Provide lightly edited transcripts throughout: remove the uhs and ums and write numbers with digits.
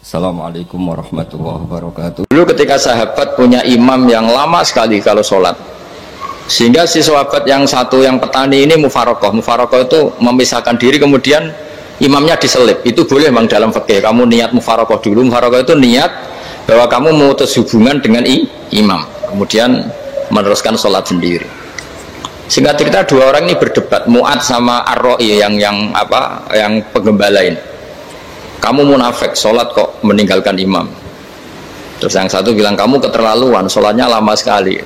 Assalamualaikum warahmatullahi wabarakatuh. Dulu ketika sahabat punya imam yang lama sekali kalau sholat, sehingga si sahabat yang satu yang petani ini mufarokoh itu memisahkan diri, kemudian imamnya diselip. Itu boleh memang dalam fikih. Kamu niat mufarokoh dulu. Mufarokoh itu niat bahwa kamu memutus hubungan dengan imam, kemudian meneruskan sholat sendiri. Singkat cerita, dua orang ini berdebat, Mu'ad sama Ar-Ra'i yang penggembala ini. Kamu munafik, sholat kok meninggalkan imam. Terus yang satu bilang, kamu keterlaluan, sholatnya lama sekali.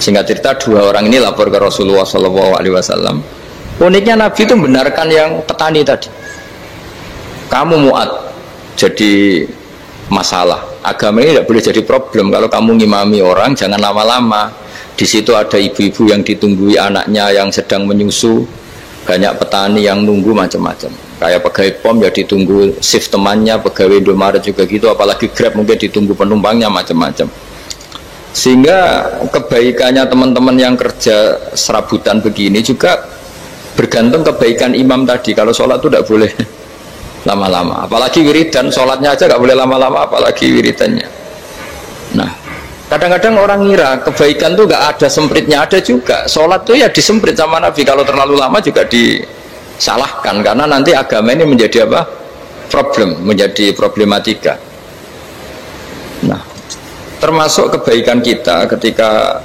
Singkat cerita, dua orang ini lapor ke Rasulullah SAW. Uniknya Nabi itu membenarkan yang petani tadi. Kamu Mu'ad jadi masalah. Agama ini tidak boleh jadi problem. Kalau kamu ngimami orang, jangan lama-lama. Di situ ada ibu-ibu yang ditunggui anaknya yang sedang menyusu, banyak petani yang nunggu macam-macam. Kayak pegawai POM ya ditunggu shift temannya, pegawai Indomaret juga gitu, apalagi Grab mungkin ditunggu penumpangnya macam-macam. Sehingga kebaikannya teman-teman yang kerja serabutan begini juga bergantung kebaikan imam tadi. Kalau sholat itu tidak boleh lama-lama, apalagi wiridan, sholatnya aja nggak boleh lama-lama, apalagi wiridannya. Nah, kadang-kadang orang ngira kebaikan tuh nggak ada sempritnya, ada juga. Sholat tuh ya disemprit sama Nabi, kalau terlalu lama juga disalahkan, karena nanti agama ini menjadi apa? Menjadi problematika. Nah, termasuk kebaikan kita ketika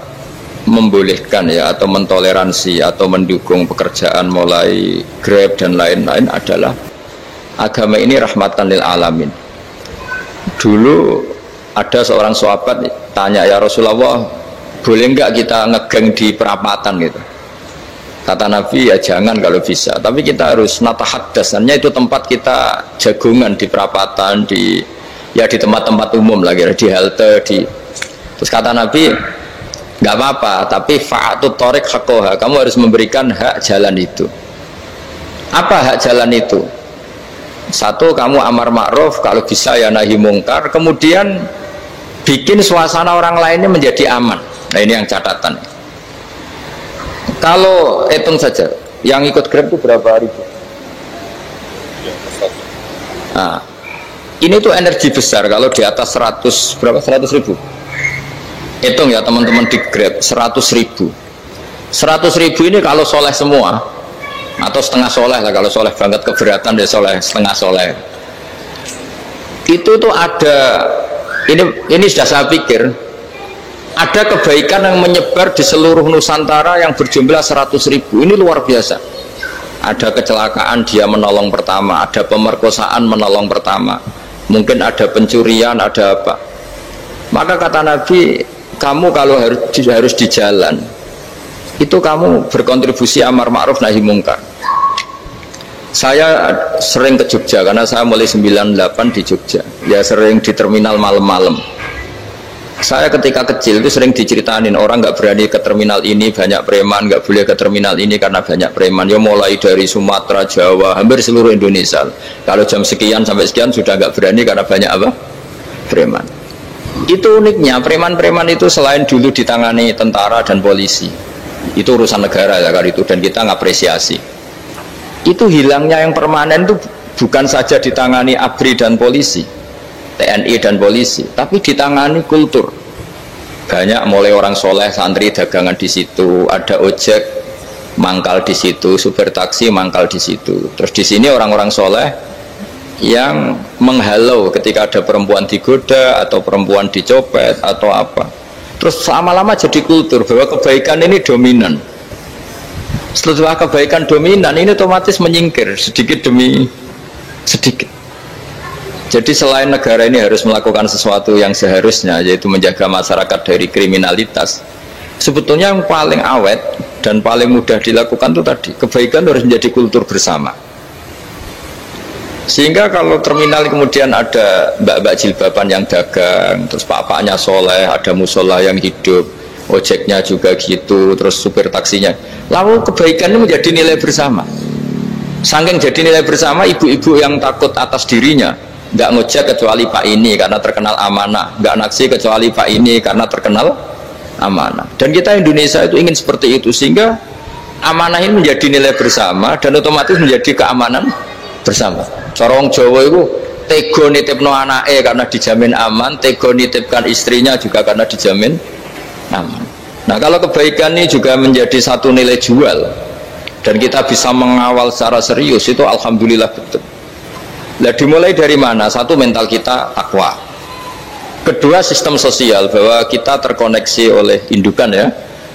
membolehkan ya, atau mentoleransi atau mendukung pekerjaan mulai Grab dan lain-lain adalah agama ini rahmatan lil alamin. Dulu ada seorang sahabat tanya, ya Rasulullah, boleh enggak kita ngegeng di perapatan gitu? Kata Nabi, ya jangan kalau bisa, tapi kita harus natahaddasannya, itu tempat kita jagungan di perapatan, di tempat-tempat umum lagi, di halte, terus kata Nabi, nggak apa-apa, tapi fa'atut thoriq haqqaha, kamu harus memberikan hak jalan itu. Apa hak jalan itu? Satu, kamu amar ma'ruf, kalau bisa ya nahi mungkar, kemudian bikin suasana orang lainnya menjadi aman. Nah, ini yang catatan. Kalau hitung saja, yang ikut Grab itu berapa ribu? Nah, ini tuh energi besar kalau di atas 100 ribu. Hitung ya teman-teman di Grab, 100 ribu. 100 ribu ini kalau soleh semua, atau setengah soleh lah, kalau soleh banget keberatan dia soleh, setengah soleh. Itu tuh ada, ini sudah saya pikir, ada kebaikan yang menyebar di seluruh Nusantara yang berjumlah 100 ribu. Ini luar biasa. Ada kecelakaan, dia menolong pertama, ada pemerkosaan, menolong pertama, mungkin ada pencurian, ada apa. Maka kata Nabi, kamu kalau harus di jalan itu kamu berkontribusi amar ma'ruf nahi mungkar. Saya sering ke Jogja karena saya mulai 98 di Jogja, ya sering di terminal malam-malam. Saya ketika kecil itu sering diceritain, orang nggak berani ke terminal ini banyak preman, nggak boleh ke terminal ini karena banyak preman. Ya mulai dari Sumatera, Jawa, hampir seluruh Indonesia. Kalau jam sekian sampai sekian sudah nggak berani karena banyak apa? Preman. Itu uniknya, preman-preman itu selain dulu ditangani tentara dan polisi, itu urusan negara ya kali itu, dan kita ngapresiasi. Itu hilangnya yang permanen itu bukan saja ditangani ABRI dan polisi, TNI dan polisi, tapi ditangani kultur. Banyak mulai orang soleh, santri dagangan di situ, ada ojek mangkal di situ, supir taksi mangkal di situ. Terus di sini orang-orang soleh yang menghalau ketika ada perempuan digoda atau perempuan dicopet atau apa. Terus lama-lama jadi kultur bahwa kebaikan ini dominan. Setelah kebaikan dominan ini otomatis menyingkir sedikit demi sedikit. Jadi selain negara ini harus melakukan sesuatu yang seharusnya, yaitu menjaga masyarakat dari kriminalitas, sebetulnya yang paling awet dan paling mudah dilakukan itu tadi, kebaikan harus menjadi kultur bersama. Sehingga kalau terminal kemudian ada mbak-mbak jilbaban yang dagang, terus bapaknya soleh, ada musola yang hidup, ojeknya juga gitu, terus supir taksinya, lalu kebaikan ini menjadi nilai bersama. Saking jadi nilai bersama, ibu-ibu yang takut atas dirinya nggak ngojek kecuali Pak ini karena terkenal amanah, nggak naksi kecuali Pak ini karena terkenal amanah. Dan kita Indonesia itu ingin seperti itu, sehingga amanah ini menjadi nilai bersama dan otomatis menjadi keamanan bersama. Cara wong Jawa itu tego nitipno anake karena dijamin aman, tego nitipkan istrinya juga karena dijamin aman. Nah, kalau kebaikan ini juga menjadi satu nilai jual dan kita bisa mengawal secara serius, itu alhamdulillah betul. Nah, dimulai dari mana? Satu, mental kita takwa. Kedua, sistem sosial, bahwa kita terkoneksi oleh indukan ya,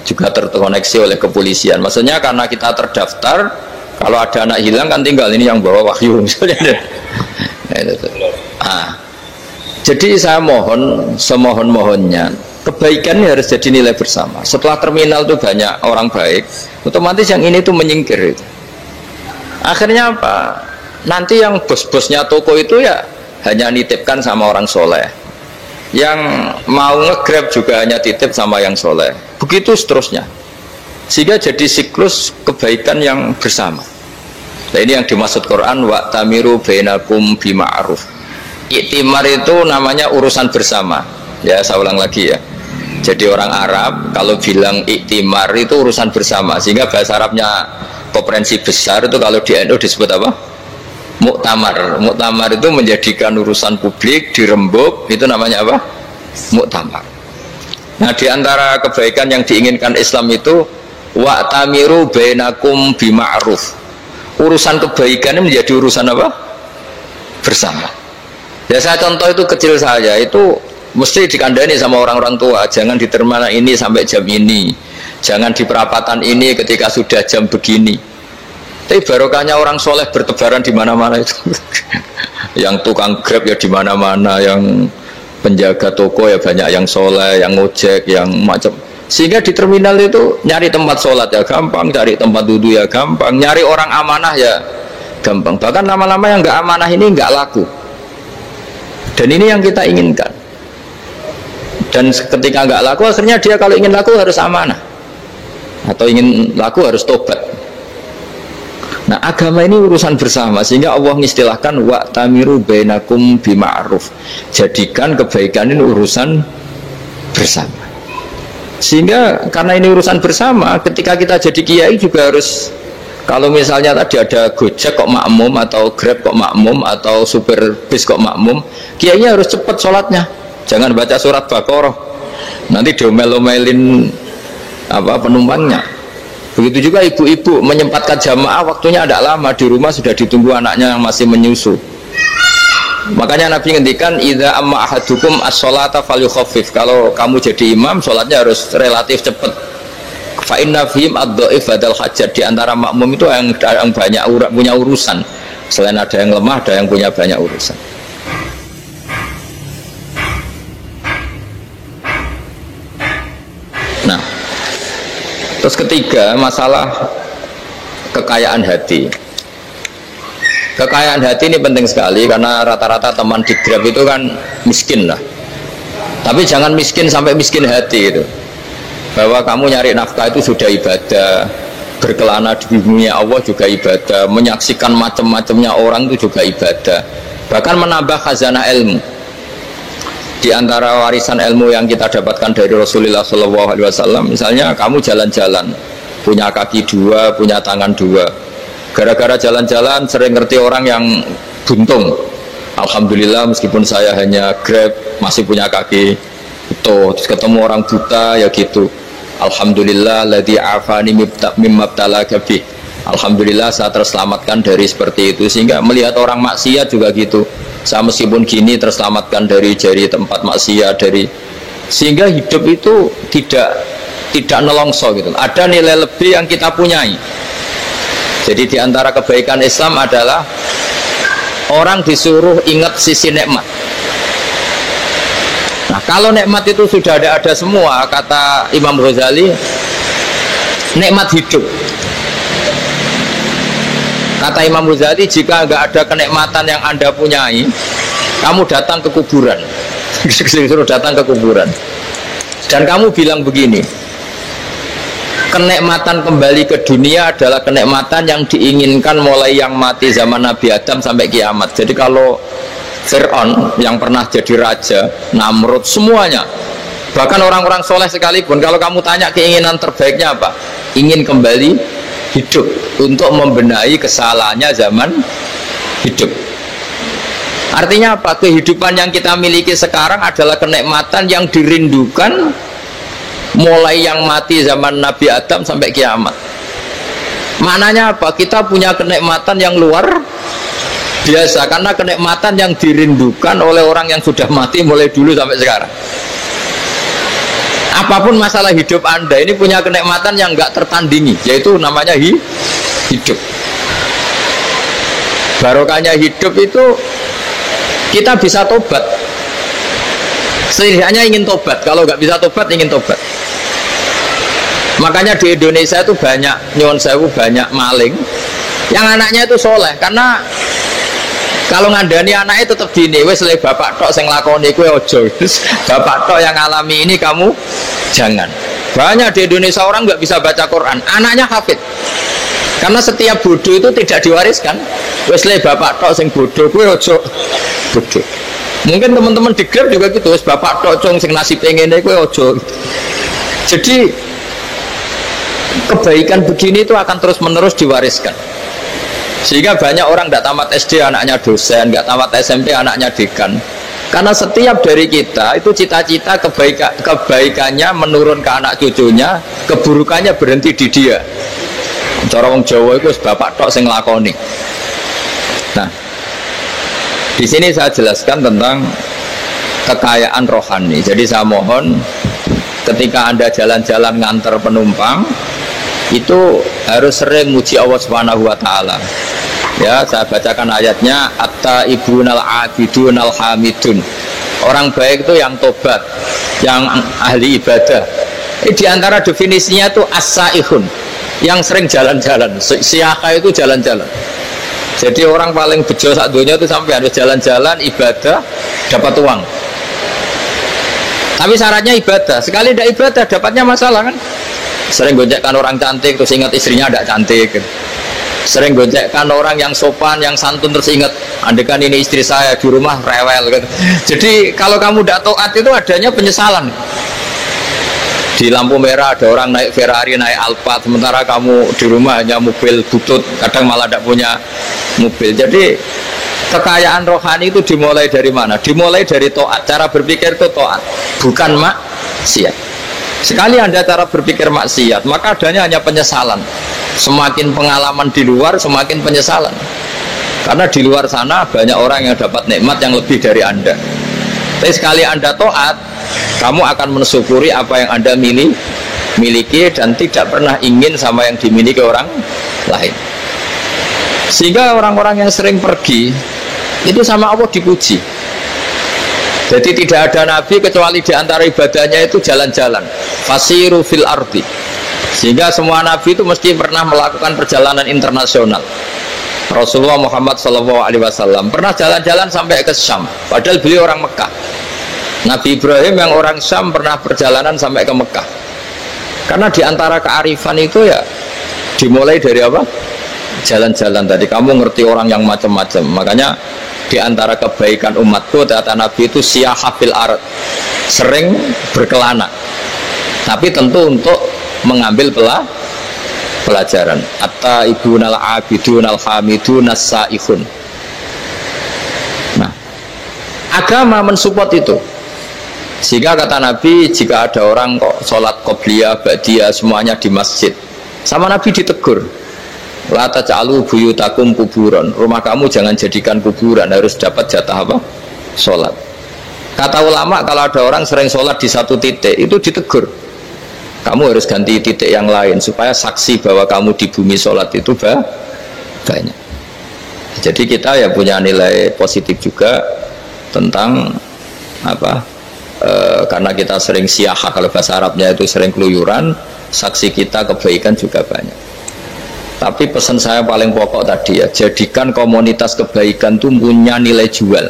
juga terkoneksi oleh kepolisian. Maksudnya karena kita terdaftar, kalau ada anak hilang kan tinggal ini yang bawa wahyu misalnya. Jadi saya mohon, semohon-mohonnya, kebaikan ini harus jadi nilai bersama. Setelah terminal itu banyak orang baik, otomatis yang ini tuh menyingkir. Akhirnya apa? Nanti yang bos-bosnya toko itu ya hanya nitipkan sama orang soleh. Yang mau nge-grab juga hanya titip sama yang soleh. Begitu seterusnya. Sehingga jadi siklus kebaikan yang bersama. Nah, ini yang dimaksud Quran, wa tamiru bainakum bima'ruf. Iktimar itu namanya urusan bersama. Ya, saya ulang lagi ya. Jadi orang Arab kalau bilang iktimar itu urusan bersama. Sehingga bahasa Arabnya konferensi besar itu kalau di NU disebut apa? Muktamar. Muktamar itu menjadikan urusan publik dirembuk, itu namanya apa? Muktamar. Nah, di antara kebaikan yang diinginkan Islam itu wa tamiru bainakum bima'ruf. Urusan kebaikan ini menjadi urusan apa? Bersama. Ya, saya contoh itu kecil saya itu mesti dikandani sama orang-orang tua, jangan di terminal ini sampai jam ini, jangan di perapatan ini ketika sudah jam begini. Tapi barokahnya orang soleh bertebaran di mana-mana itu. Yang tukang grab ya di mana-mana, yang penjaga toko ya banyak yang soleh, yang ngojek, yang macam. Sehingga di terminal itu nyari tempat sholat ya gampang, cari tempat duduk ya gampang, nyari orang amanah ya gampang. Bahkan lama-lama yang nggak amanah ini nggak laku. Dan ini yang kita inginkan. Dan ketika nggak laku, akhirnya dia kalau ingin laku harus amanah, atau ingin laku harus tobat. Nah, agama ini urusan bersama, sehingga Allah mengistilahkan wa tamiru bainakum bima'ruf. Jadikan kebaikan ini urusan bersama. Sehingga karena ini urusan bersama, ketika kita jadi kiai juga harus, kalau misalnya tadi ada Gojek kok makmum, atau Grab kok makmum, atau super bis kok makmum, kiainya harus cepat sholatnya. Jangan baca surat Baqarah, nanti diomel-omelin apa penumpangnya. Begitu juga ibu-ibu menyempatkan jamaah, waktunya tidak lama, di rumah sudah ditunggu anaknya yang masih menyusu. Makanya Nabi ngendikan idza amma ahadukum as-sholata falyukhaffif. Kalau kamu jadi imam, sholatnya harus relatif cepat. Fa inna fihim ad-dhaif badal hajat. Di antara makmum itu yang banyak punya urusan. Selain ada yang lemah, ada yang punya banyak urusan. Nah, terus ketiga, masalah kekayaan hati. Kekayaan hati ini penting sekali karena rata-rata teman di Grab itu kan miskin lah. Tapi jangan miskin sampai miskin hati itu. Bahwa kamu nyari nafkah itu sudah ibadah, berkelana di dunia Allah juga ibadah, menyaksikan macam-macamnya orang itu juga ibadah. Bahkan menambah khazanah ilmu. Di antara warisan ilmu yang kita dapatkan dari Rasulullah SAW, misalnya kamu jalan-jalan, punya kaki dua, punya tangan dua. Gara-gara jalan-jalan sering ngerti orang yang buntung. Alhamdulillah meskipun saya hanya Grab masih punya kaki utuh. Terus ketemu orang buta ya gitu. Alhamdulillah ladzi afani mimma btalaka bih. Alhamdulillah saya terselamatkan dari seperti itu. Sehingga melihat orang maksiat juga gitu. Saya meskipun gini terselamatkan dari tempat maksiat, dari sehingga hidup itu tidak nelongso gitu. Ada nilai lebih yang kita punyai. Jadi di antara kebaikan Islam adalah orang disuruh ingat sisi nikmat. Nah, kalau nikmat itu sudah ada semua, kata Imam Ghazali, nikmat hidup. Kata Imam Ghazali, jika nggak ada kenikmatan yang Anda punyai, kamu datang ke kuburan. Disuruh datang ke kuburan. Dan kamu bilang begini, kenikmatan kembali ke dunia adalah kenikmatan yang diinginkan mulai yang mati zaman Nabi Adam sampai kiamat. Jadi kalau Fir'aun yang pernah jadi raja, Namrud, semuanya, bahkan orang-orang soleh sekalipun, kalau kamu tanya keinginan terbaiknya apa? Ingin kembali hidup untuk membenahi kesalahannya zaman hidup. Artinya apa? Kehidupan yang kita miliki sekarang adalah kenikmatan yang dirindukan mulai yang mati zaman Nabi Adam sampai kiamat. Maknanya apa? Kita punya kenikmatan yang luar biasa karena kenikmatan yang dirindukan oleh orang yang sudah mati mulai dulu sampai sekarang. Apapun masalah hidup Anda ini punya kenikmatan yang nggak tertandingi, yaitu namanya hidup. Barokahnya hidup itu kita bisa tobat. Setidaknya ingin tobat. Kalau nggak bisa tobat, ingin tobat. Makanya di Indonesia itu banyak nyuwun sewu, banyak maling yang anaknya itu soleh. Karena kalau ngandani anaknya tetap gini, wes le bapak tok sing lakoni kowe ojo. Bapak tok yang alami ini kamu jangan. Banyak di Indonesia orang nggak bisa baca Quran, anaknya hafid. Karena setiap bodoh itu tidak diwariskan. Wes le bapak tok sing bodoh kowe ojo bodoh. Mungkin teman-teman di Grab juga gitu, wes bapak tok cong sing nasib ngene kowe ojo. Jadi kebaikan begini itu akan terus-menerus diwariskan. Sehingga banyak orang tidak tamat SD anaknya dosen, nggak tamat SMP anaknya dekan. Karena setiap dari kita itu cita-cita kebaikannya menurun ke anak cucunya, keburukannya berhenti di dia. Cara wong Jawa itu bapak tok sing lakoni. Nah, di sini saya jelaskan tentang kekayaan rohani. Jadi saya mohon ketika Anda jalan-jalan ngantar penumpang itu harus sering muji Allah Subhanahu wa taala. Ya, saya bacakan ayatnya, at-taibunal abidunal hamidun. Orang baik itu yang tobat, yang ahli ibadah. Di antara definisinya itu as-saihun, yang sering jalan-jalan. Siaka itu jalan-jalan. Jadi orang paling bejo sak dunia itu sampai harus jalan-jalan ibadah dapat uang. Tapi syaratnya ibadah. Sekali tidak ibadah dapatnya masalah kan. Sering gonjekkan orang cantik terus ingat istrinya tidak cantik. Sering gonjekkan orang yang sopan, yang santun terus ingat andekan ini istri saya di rumah rewel kan. Jadi kalau kamu tidak taat itu adanya penyesalan. Di lampu merah ada orang naik Ferrari, naik Alphard, sementara kamu di rumah hanya mobil butut, kadang malah tidak punya mobil. Jadi kekayaan rohani itu dimulai dari mana? Dimulai dari taat. Cara berpikir itu taat, bukan maksiat. Sekali Anda cara berpikir maksiat, maka adanya hanya penyesalan. Semakin pengalaman di luar, semakin penyesalan. Karena di luar sana banyak orang yang dapat nikmat yang lebih dari Anda. Tapi sekali Anda taat, kamu akan mensyukuri apa yang Anda miliki dan tidak pernah ingin sama yang dimiliki orang lain. Sehingga orang-orang yang sering pergi itu sama Allah dipuji. Jadi tidak ada nabi kecuali di antara ibadahnya itu jalan-jalan. Fasiru fil ardi. Sehingga semua nabi itu mesti pernah melakukan perjalanan internasional. Rasulullah Muhammad SAW pernah jalan-jalan sampai ke Syam, padahal beliau orang Mekah. Nabi Ibrahim yang orang Syam pernah perjalanan sampai ke Mekah. Karena di antara kearifan itu ya dimulai dari apa? Jalan-jalan tadi. Kamu ngerti orang yang macam-macam. Makanya di antara kebaikan umatku kata Nabi itu siyahafil ard, sering berkelana. Tapi tentu untuk mengambil pelajaran. At-taibunal abidunal hamidun as-saihun. Nah, agama mensupport itu. Sehingga kata Nabi, jika ada orang kok sholat qobliyah, ba'diyah semuanya di masjid, sama Nabi ditegur, la taj'alu buyutakum kuburan, rumah kamu jangan jadikan kuburan, harus dapat jatah apa? Sholat. Kata ulama, kalau ada orang sering sholat di satu titik, itu ditegur, kamu harus ganti titik yang lain supaya saksi bahwa kamu di bumi sholat itu banyak. Jadi kita ya punya nilai positif juga tentang apa? Karena kita sering siaha, kalau bahasa Arabnya itu sering keluyuran, saksi kita kebaikan juga banyak. Tapi pesan saya paling pokok tadi ya, jadikan komunitas kebaikan itu punya nilai jual.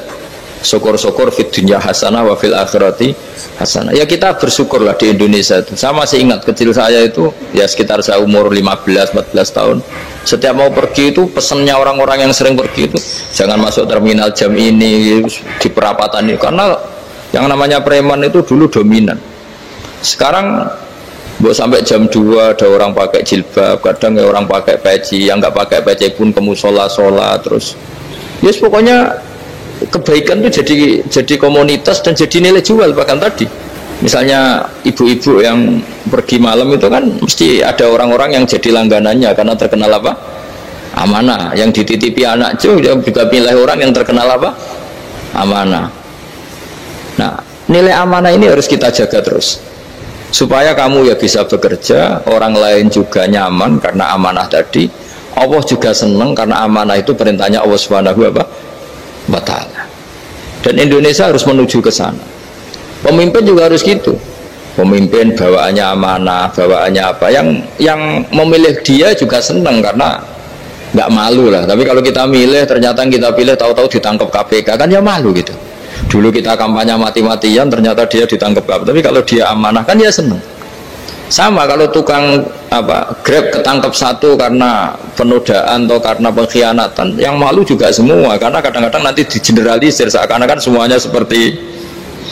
Syukur-syukur fid dunya hasanah wa fil akhirati hasanah. Ya kita bersyukurlah di Indonesia itu. Saya masih ingat kecil saya itu ya sekitar saya umur 15-14 tahun. Setiap mau pergi itu pesannya orang-orang yang sering pergi itu jangan masuk terminal jam ini di perapatan ini, karena yang namanya preman itu dulu dominan. Sekarang sampai jam 2 ada orang pakai jilbab, kadang ya orang pakai peci, yang nggak pakai peci pun ke musola sholat terus. Yes, pokoknya kebaikan itu jadi komunitas dan jadi nilai jual. Bahkan tadi misalnya ibu-ibu yang pergi malam itu kan mesti ada orang-orang yang jadi langganannya karena terkenal apa? Amanah. Yang dititipi anak juga pilih orang yang terkenal apa? Amanah. Nah, nilai amanah ini harus kita jaga terus supaya kamu ya bisa bekerja, orang lain juga nyaman karena amanah tadi, Allah juga senang karena amanah itu perintahnya Allah Subhanahu wa ta'ala. Dan Indonesia harus menuju ke sana. Pemimpin juga harus gitu. Pemimpin bawaannya amanah, bawaannya apa, yang memilih dia juga senang karena nggak malu lah. Tapi kalau kita milih ternyata kita pilih tahu-tahu ditangkap KPK kan ya malu gitu. Dulu kita kampanye mati-matian ternyata dia ditangkap KPK. Tapi kalau dia amanah kan ya senang. Sama kalau tukang Grab ketangkap satu karena penodaan atau karena pengkhianatan, yang malu juga semua karena kadang-kadang nanti digeneralisir seakan-akan semuanya seperti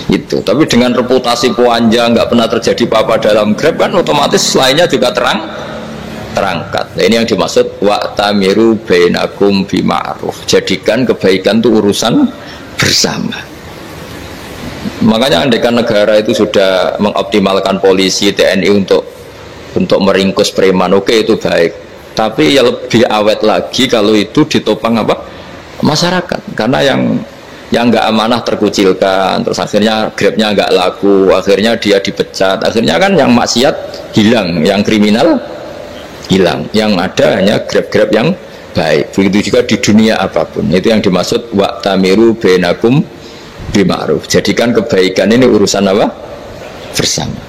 itu. Tapi dengan reputasi panjang nggak pernah terjadi apa-apa dalam Grab kan otomatis lainnya juga terangkat. Nah, ini yang dimaksud wa'tamiru bainakum bima'ruf. Jadikan kebaikan itu urusan bersama. Makanya andaikan negara itu sudah mengoptimalkan polisi, TNI untuk meringkus preman, oke itu baik. Tapi ya lebih awet lagi kalau itu ditopang masyarakat. Karena yang nggak amanah terkucilkan, terus akhirnya Grabnya nggak laku, akhirnya dia dipecat, akhirnya kan yang maksiat hilang, yang kriminal hilang, yang ada hanya Grab-Grab yang baik. Begitu juga di dunia apapun. Itu yang dimaksud wa'tamiru bainakum bima'ruf. Jadikan kebaikan ini urusan bersama.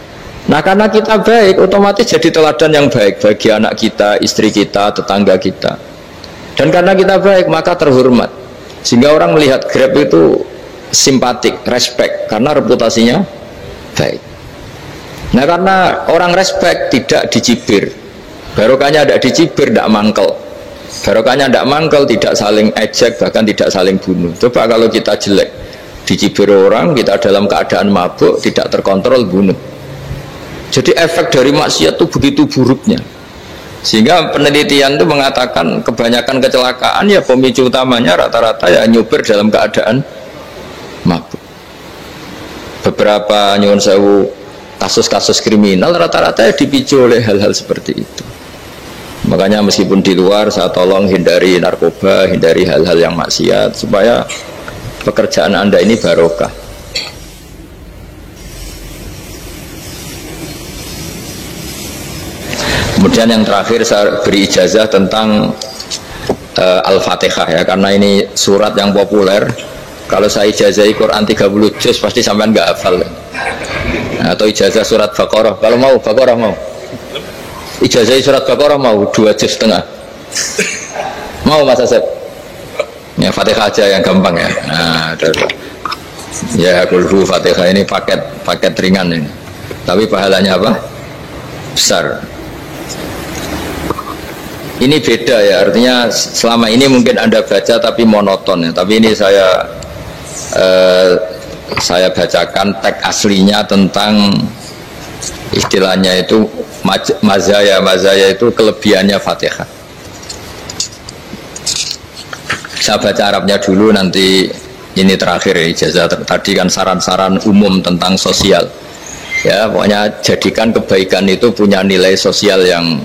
Nah karena kita baik, otomatis jadi teladan yang baik bagi anak kita, istri kita, tetangga kita. Dan karena kita baik maka terhormat, sehingga orang melihat Grab itu simpatik, respect karena reputasinya baik. Nah karena orang respect tidak dicibir, barokahnya tidak dicibir, tidak mangkel. Barokahnya tidak mangkel, tidak saling ejek, bahkan tidak saling bunuh. Coba kalau kita jelek, dicibir orang, kita dalam keadaan mabuk, tidak terkontrol, bunuh. Jadi efek dari maksiat itu begitu buruknya, sehingga penelitian itu mengatakan kebanyakan kecelakaan ya pemicu utamanya rata-rata ya nyupir dalam keadaan mabuk. Beberapa nyuwun sewu kasus-kasus kriminal rata-rata ya dipicu oleh hal-hal seperti itu. Makanya meskipun di luar saya tolong hindari narkoba, hindari hal-hal yang maksiat supaya pekerjaan Anda ini barokah. Kemudian yang terakhir saya beri ijazah tentang Al-Fatihah ya, karena ini surat yang populer. Kalau saya ijazahi Quran 30 juz pasti sampean nggak hafal. Atau ijazah surat Baqarah, kalau mau Baqarah mau. Ijazahi surat Baqarah mau 2 juz setengah. Mau Mas Asep? Ya Fatihah aja yang gampang ya. Nah, ya kulhu Fatihah ini paket ringan ini. Tapi pahalanya apa? Besar. Ini beda ya, artinya selama ini mungkin Anda baca tapi monoton ya. Tapi ini saya bacakan teks aslinya tentang istilahnya itu mazaya itu kelebihannya Fatihah. Saya baca Arabnya dulu, nanti ini terakhir ya, ijazah tadi kan saran-saran umum tentang sosial ya, pokoknya jadikan kebaikan itu punya nilai sosial yang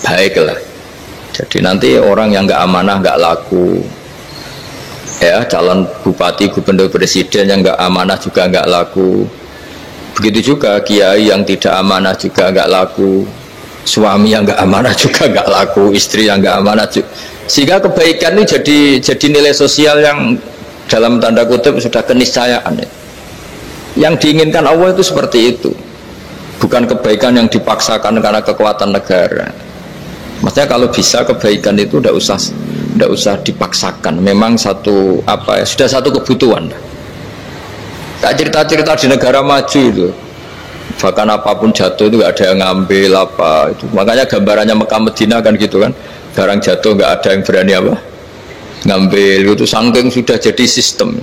baik lah. Jadi nanti orang yang nggak amanah nggak laku ya, calon bupati, gubernur, presiden yang nggak amanah juga nggak laku. Begitu juga kiai yang tidak amanah juga nggak laku, suami yang nggak amanah juga nggak laku, istri yang nggak amanah juga. Sehingga kebaikan itu jadi nilai sosial yang dalam tanda kutip sudah keniscayaan. Yang diinginkan Allah itu seperti itu, bukan kebaikan yang dipaksakan karena kekuatan negara. Maksudnya kalau bisa kebaikan itu tidak usah dipaksakan. Memang sudah satu kebutuhan. Tak cerita-cerita di negara maju itu, bahkan apapun jatuh itu nggak ada yang ngambil apa itu. Makanya gambarannya Mekah Medina kan gitu kan, barang jatuh nggak ada yang berani ngambil itu, saking sudah jadi sistem.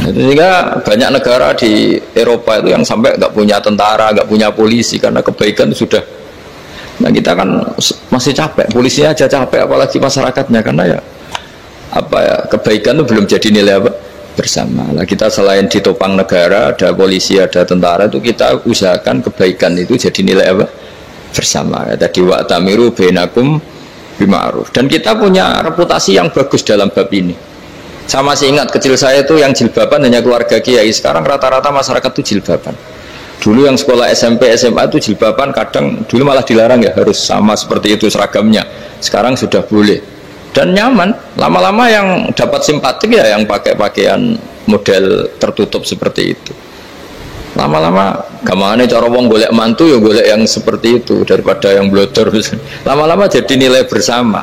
Sehingga banyak negara di Eropa itu yang sampai nggak punya tentara, nggak punya polisi karena kebaikan sudah. Nah kita kan masih capek, polisinya aja capek, apalagi masyarakatnya, karena ya apa ya, kebaikan itu belum jadi nilai apa bersama. Nah, kita selain ditopang negara, ada polisi, ada tentara, itu kita usahakan kebaikan itu jadi nilai apa bersama. Tadi wa tamiru bainakum bima'ruf. Dan kita punya reputasi yang bagus dalam bab ini. Saya masih ingat kecil saya itu yang jilbaban hanya keluarga kiai. Sekarang rata-rata masyarakat itu jilbaban. Dulu yang sekolah SMP, SMA itu jilbaban kadang dulu malah dilarang ya, harus sama seperti itu seragamnya. Sekarang sudah boleh. Dan nyaman. Lama-lama yang dapat simpatik ya yang pakai pakaian model tertutup seperti itu. Lama-lama gamane cara wong golek mantu ya golek yang seperti itu daripada yang blodor. Lama-lama jadi nilai bersama.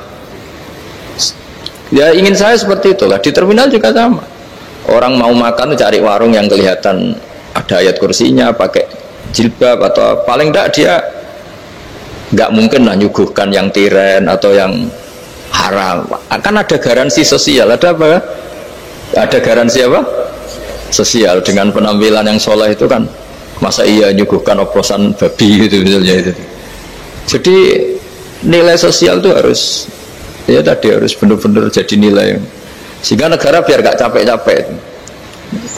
Ya ingin saya seperti itulah. Di terminal juga sama. Orang mau makan cari warung yang kelihatan ada ayat kursinya, pakai jilbab atau paling enggak dia enggak mungkin lah nyuguhkan yang tiren atau yang haram. Akan ada garansi sosial. Ada apa? Ada garansi apa? Sosial. Dengan penampilan yang soleh itu kan masa iya nyuguhkan oplosan babi gitu misalnya itu. Jadi nilai sosial itu harus ya tadi harus benar-benar jadi nilai sehingga negara biar gak capek-capek.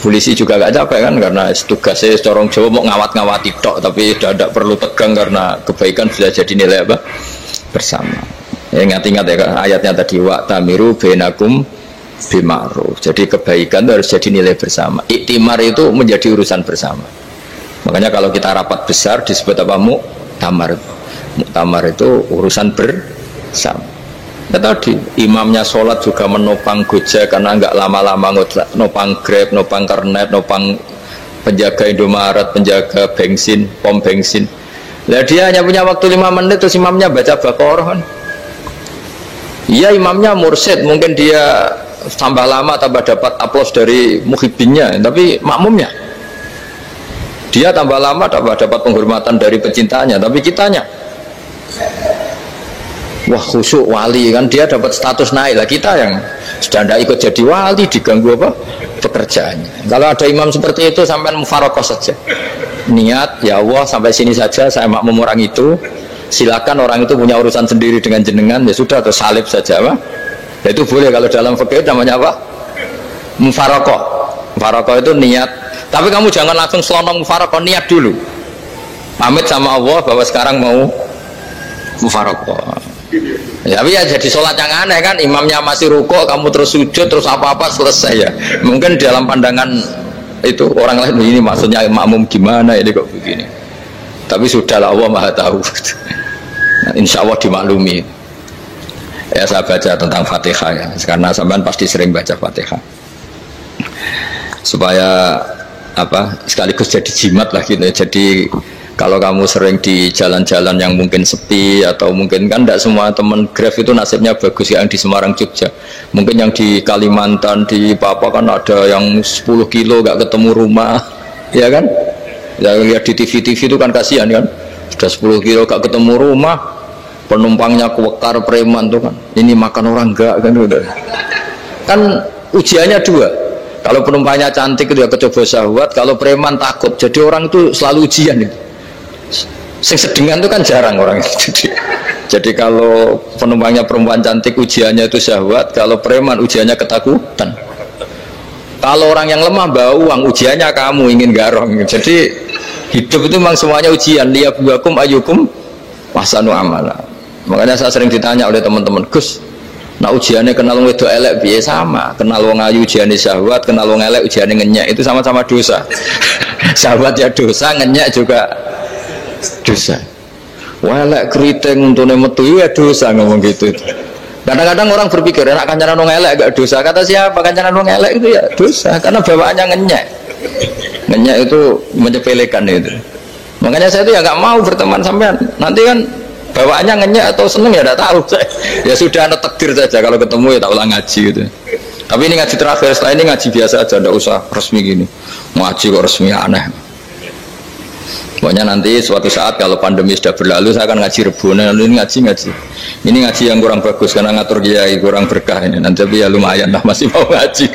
Polisi juga gak capek kan karena tugasnya corong Jawa mau ngawat-ngawati tok tapi tidak perlu tegang karena kebaikan sudah jadi nilai apa bersama. Ingat-ingat ya ayatnya tadi wa tamiru bainakum bima'ruf. Jadi kebaikan itu harus jadi nilai bersama. Iktimar itu menjadi urusan bersama. Makanya kalau kita rapat besar disebut apa? Muktamar. Muktamar itu urusan bersama. Ya tadi imamnya sholat juga menopang Gojek karena enggak lama-lama nopang Grab, nopang Kernet, nopang penjaga Indomaret, penjaga bensin, pom bensin. Lah dia hanya punya waktu 5 menit terus imamnya baca Baqarah kan. Iya imamnya mursyid, mungkin dia tambah lama tambah dapat aplaus dari muhibbinnya, tapi makmumnya dia tambah lama tambah dapat penghormatan dari pecintanya, tapi kitanya wah khusyuk wali kan dia dapat status naik lah, kita yang sudah tidak ikut jadi wali diganggu apa pekerjaannya. Kalau ada imam seperti itu sampai mufarokoh saja niat ya Allah sampai sini saja saya makmum orang itu, silakan orang itu punya urusan sendiri dengan jenengan ya sudah atau salib saja apa ya, itu boleh. Kalau dalam fikih namanya apa mufarokoh. Mufarokoh itu niat, tapi kamu jangan langsung selonong mufarokoh, niat dulu pamit sama Allah bahwa sekarang mau mufarokoh. Ya, tapi ya jadi sholat yang aneh kan, imamnya masih rukuk, kamu terus sujud, terus apa-apa selesai ya. Mungkin dalam pandangan itu orang lain ini maksudnya makmum gimana ini kok begini. Tapi sudahlah Allah Maha tahu. Nah, insya Allah dimaklumi. Ya saya baca tentang Fatihah ya, karena sampean pasti sering baca Fatihah. Supaya apa sekaligus jadi jimat lah gitu. Jadi kalau kamu sering di jalan-jalan yang mungkin sepi atau mungkin kan tidak semua teman Grab itu nasibnya bagus yang di Semarang Jogja. Mungkin yang di Kalimantan di Papua kan ada yang 10 kilo gak ketemu rumah, ya kan? Yang lihat di TV-TV itu kan kasihan kan, sudah 10 kilo gak ketemu rumah, penumpangnya kewekar preman tuh kan, ini makan orang enggak kan udah. Kan ujiannya dua. Kalau penumpangnya cantik itu ya kecoba syahwat, kalau preman takut. Jadi orang itu selalu ujian itu. Sing sedengan itu kan jarang orang itu. Jadi kalau penumpangnya perempuan cantik ujiannya itu syahwat, kalau preman ujiannya ketakutan. Kalau orang yang lemah bawa uang ujiannya kamu ingin garong. Jadi hidup itu memang semuanya ujian. Liyabluwakum ayyukum ahsanu amala. Makanya saya sering ditanya oleh teman-teman, Gus, nah ujiannya kenal wong wedok elek piye? Sama, kenal wong ayu ujiannya syahwat, kenal wong elek ujiannya ngenyek, itu sama-sama dosa. Syahwat ya dosa, ngenyek juga dosa. Elek keriting untune metu ya dosa, ngomong gitu. Kadang-kadang orang berpikir enak kancanan wong elek gak dosa. Kata siapa kancanan wong elek itu ya dosa karena bawaannya ngenyek. Ngenyek itu menyepelekan itu. Makanya saya itu ya gak mau berteman sampean. Nanti kan bawaannya ngenyek atau seneng ya tidak tahu. Ya sudah ada takdir saja, kalau ketemu ya tak ulang ngaji gitu. Tapi ini ngaji terakhir, setelah ini ngaji biasa aja, tidak usah resmi gini. Ngaji kok resmi aneh. Pokoknya nanti suatu saat kalau pandemi sudah berlalu saya akan ngaji Rebona. Ini ngaji ini ngaji yang kurang bagus karena ngatur kiai kurang berkah ini. Nanti tapi ya lumayan lah masih mau ngaji.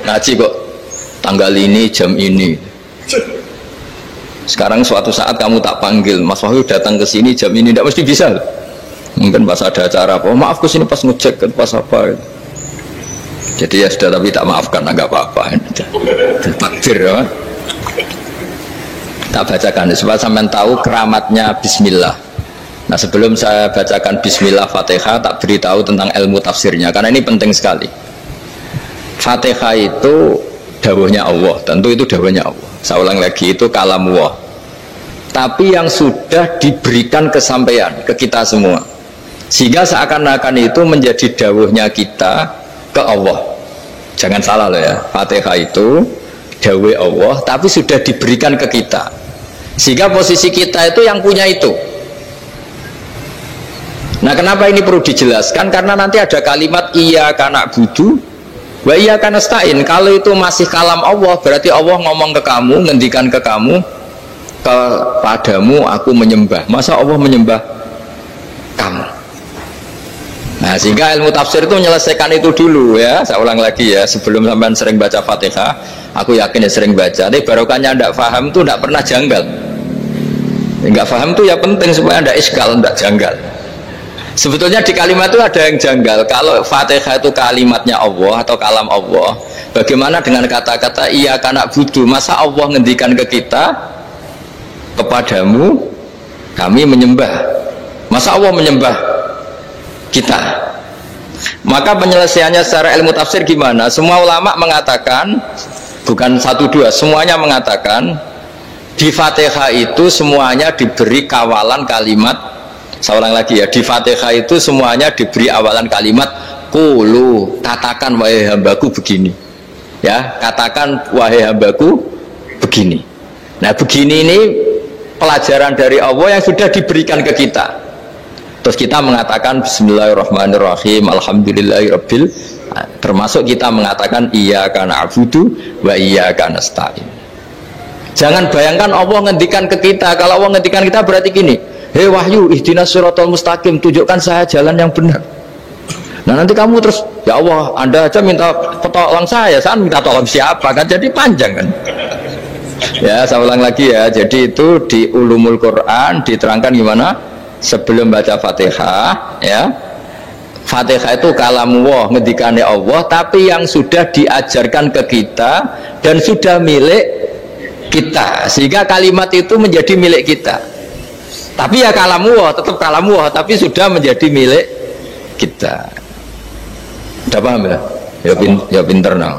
Ngaji kok tanggal ini jam ini. Sekarang suatu saat kamu tak panggil, Mas Wahyu datang ke sini jam ini, tidak mesti bisa. Mungkin pas ada acara apa, oh, maaf ke sini pas ngecek pas apa. Jadi ya sudah, tapi tak maafkan, enggak apa-apa. Takdir ya. Tak bacakan supaya sampean tahu keramatnya bismillah. Nah, sebelum saya bacakan bismillah Fatihah, tak beritahu tentang ilmu tafsirnya karena ini penting sekali. Fatihah itu dawuhnya Allah, tentu itu dawuhnya Allah. Saya ulang lagi, itu kalam Allah. Tapi yang sudah diberikan kesampaian ke kita semua. Sehingga seakan-akan itu menjadi dawuhnya kita ke Allah. Jangan salah loh ya, Fatihah itu dawuh Allah tapi sudah diberikan ke kita. Sehingga posisi kita itu yang punya itu. Nah, kenapa ini perlu dijelaskan? Karena nanti ada kalimat iyyaka na'budu wa iyyaka nasta'in. Kalau itu masih kalam Allah, berarti Allah ngomong ke kamu, ngendikan ke kamu, kepadamu aku menyembah. Masa Allah menyembah kamu? Nah, sehingga ilmu tafsir itu menyelesaikan itu dulu ya. Saya ulang lagi ya, sebelum sampean sering baca Fatihah, aku yakin ya sering baca. Tapi barokahnya tidak paham itu tidak pernah janggal. Enggak paham itu ya penting supaya tidak iskal, tidak janggal. Sebetulnya di kalimat itu ada yang janggal. Kalau Fatihah itu kalimatnya Allah atau kalam Allah, bagaimana dengan kata-kata iyyaka na'budu? Masa Allah ngendikan ke kita, kepadamu kami menyembah? Masa Allah menyembah kita? Maka penyelesaiannya secara ilmu tafsir gimana? Semua ulama mengatakan, bukan satu dua, semuanya mengatakan di Fatihah itu semuanya diberi kawalan kalimat. Saya ulang lagi ya, di Fatihah itu semuanya diberi awalan kalimat qulu, katakan wahai hambaku begini ya, katakan wahai hambaku begini. Nah, begini ini pelajaran dari Allah yang sudah diberikan ke kita. Terus kita mengatakan bismillahirrahmanirrahim, alhamdulillahirabbil, termasuk kita mengatakan iyyaka na'budu wa iyyaka nasta'in. Jangan bayangkan Allah ngendikan ke kita. Kalau Allah ngendikan kita berarti gini, hei wahyu ihdinas siratal mustaqim, tunjukkan saya jalan yang benar. Nah, nanti kamu terus, ya Allah, Anda aja minta tolong saya minta tolong siapa? Kan jadi panjang kan. Ya, saya ulang lagi ya. Jadi itu di Ulumul Quran diterangkan gimana? Sebelum baca Fatihah ya, Fatihah itu kalamullah, ngendikannya Allah, tapi yang sudah diajarkan ke kita dan sudah milik kita, sehingga kalimat itu menjadi milik kita. Tapi ya kalamullah, tetap kalamullah, tapi sudah menjadi milik kita. Udah paham ya? Ya pinter nah.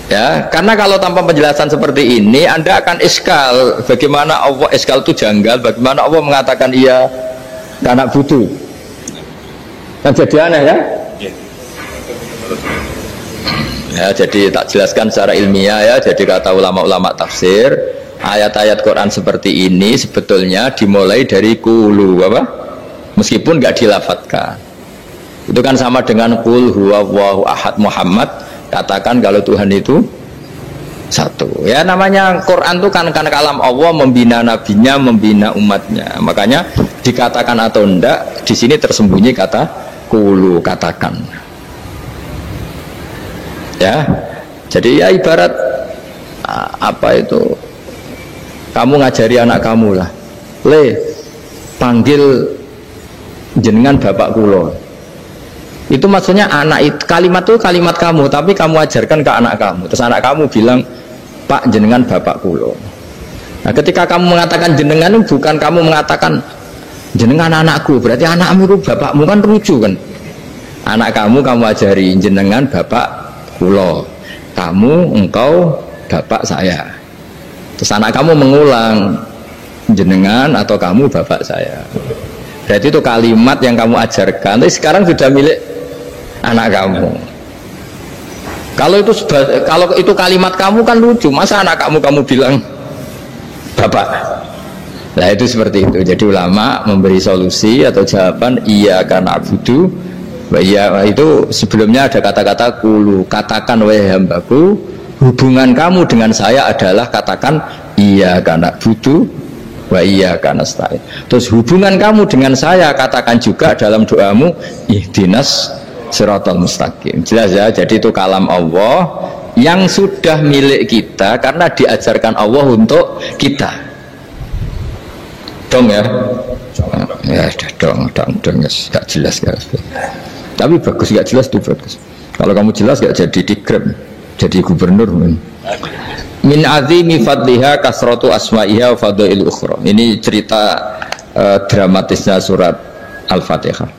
Ya, karena kalau tanpa penjelasan seperti ini Anda akan iskal. Bagaimana Allah, iskal itu janggal, bagaimana Allah mengatakan iya karena butuh. Kan jadi aneh ya? Ya, jadi tak jelaskan secara ilmiah ya. Jadi kata ulama-ulama tafsir, ayat-ayat Quran seperti ini sebetulnya dimulai dari qulu apa? Meskipun nggak dilafatkan. Itu kan sama dengan qul huwallahu ahad Muhammad, katakan kalau Tuhan itu satu. Ya, namanya Quran itu kan kalam Allah, membina nabinya, membina umatnya. Makanya dikatakan atau enggak, di sini tersembunyi kata qulu, katakan. Ya, jadi ya ibarat apa itu? Kamu ngajari anak kamu lah, panggil jenengan bapak kulo. Itu maksudnya anak itu, kalimat itu kalimat kamu, tapi kamu ajarkan ke anak kamu. Terus anak kamu bilang, Pak jenengan bapak kulo. Nah, ketika kamu mengatakan jenengan, bukan kamu mengatakan jenengan anakku, berarti anakmu itu bapakmu, kan lucu kan? Anak kamu ajari jenengan bapak kulo, kamu engkau bapak saya. Terus anak kamu mengulang, jenengan atau kamu bapak saya. Berarti itu kalimat yang kamu ajarkan, tapi sekarang sudah milik anak kamu. Kalau itu kalimat kamu kan lucu, masa anak kamu bilang bapak. Nah, itu seperti itu. Jadi ulama memberi solusi atau jawaban iyyaka na'budu wa iyyaka, itu sebelumnya ada kata-kata qulu, katakan wahai hambaku, hubungan kamu dengan saya adalah katakan iyyaka na'budu wa iyyaka nasta'in. Terus hubungan kamu dengan saya katakan juga dalam doamu ihdinas siratal mustaqim. Jelas ya, jadi itu kalam Allah yang sudah milik kita karena diajarkan Allah untuk kita. Dong ya? Ya sudah dong, yes. Gak jelas gak. Tapi bagus, gak jelas itu bagus. Kalau kamu jelas gak jadi digrab, jadi gubernur. Min azimi fadliha kasratu asma'iha wa fadail ukhra. Ini cerita dramatisnya surat Al-Fatihah.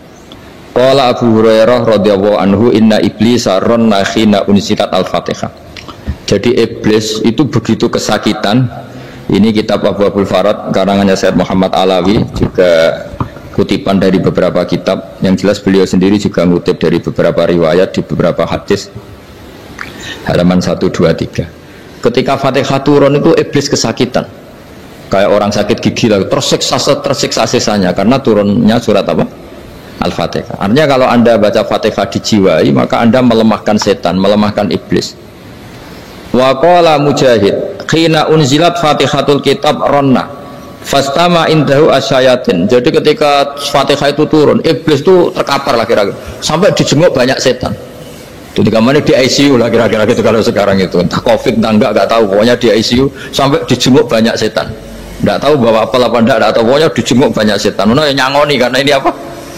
Qala Abu Hurairah radhiyallahu anhu inna iblisa ranna khina unsilat Al-Fatihah. Jadi iblis itu begitu kesakitan. Ini kitab Abwaabul Farad karangannya Syekh Muhammad Alawi, juga kutipan dari beberapa kitab. Yang jelas beliau sendiri juga ngutip dari beberapa riwayat di beberapa hadis. Halaman 123. Ketika Fatihah turun itu iblis kesakitan. Kayak orang sakit gigi lah, tersiksa sisanya karena turunnya surat apa? Al-Fatihah. Artinya kalau Anda baca Fatihah dijiwai, maka Anda melemahkan setan, melemahkan iblis. Wa qala Mujahid, khina unzilat Fatihatul kitab ronna fastama indahu asyayatin. Jadi ketika Fatihah itu turun, iblis itu terkapar lah kira-kira. Sampai dijenguk banyak setan. Jadi kamarnya di ICU lah kira-kira gitu kalau sekarang itu. Entah Covid entah enggak tahu, pokoknya di ICU sampai dijenguk banyak setan. Enggak tahu bawa apa enggak tahu, pokoknya dijenguk banyak setan. Ono yang nyangoni karena ini apa?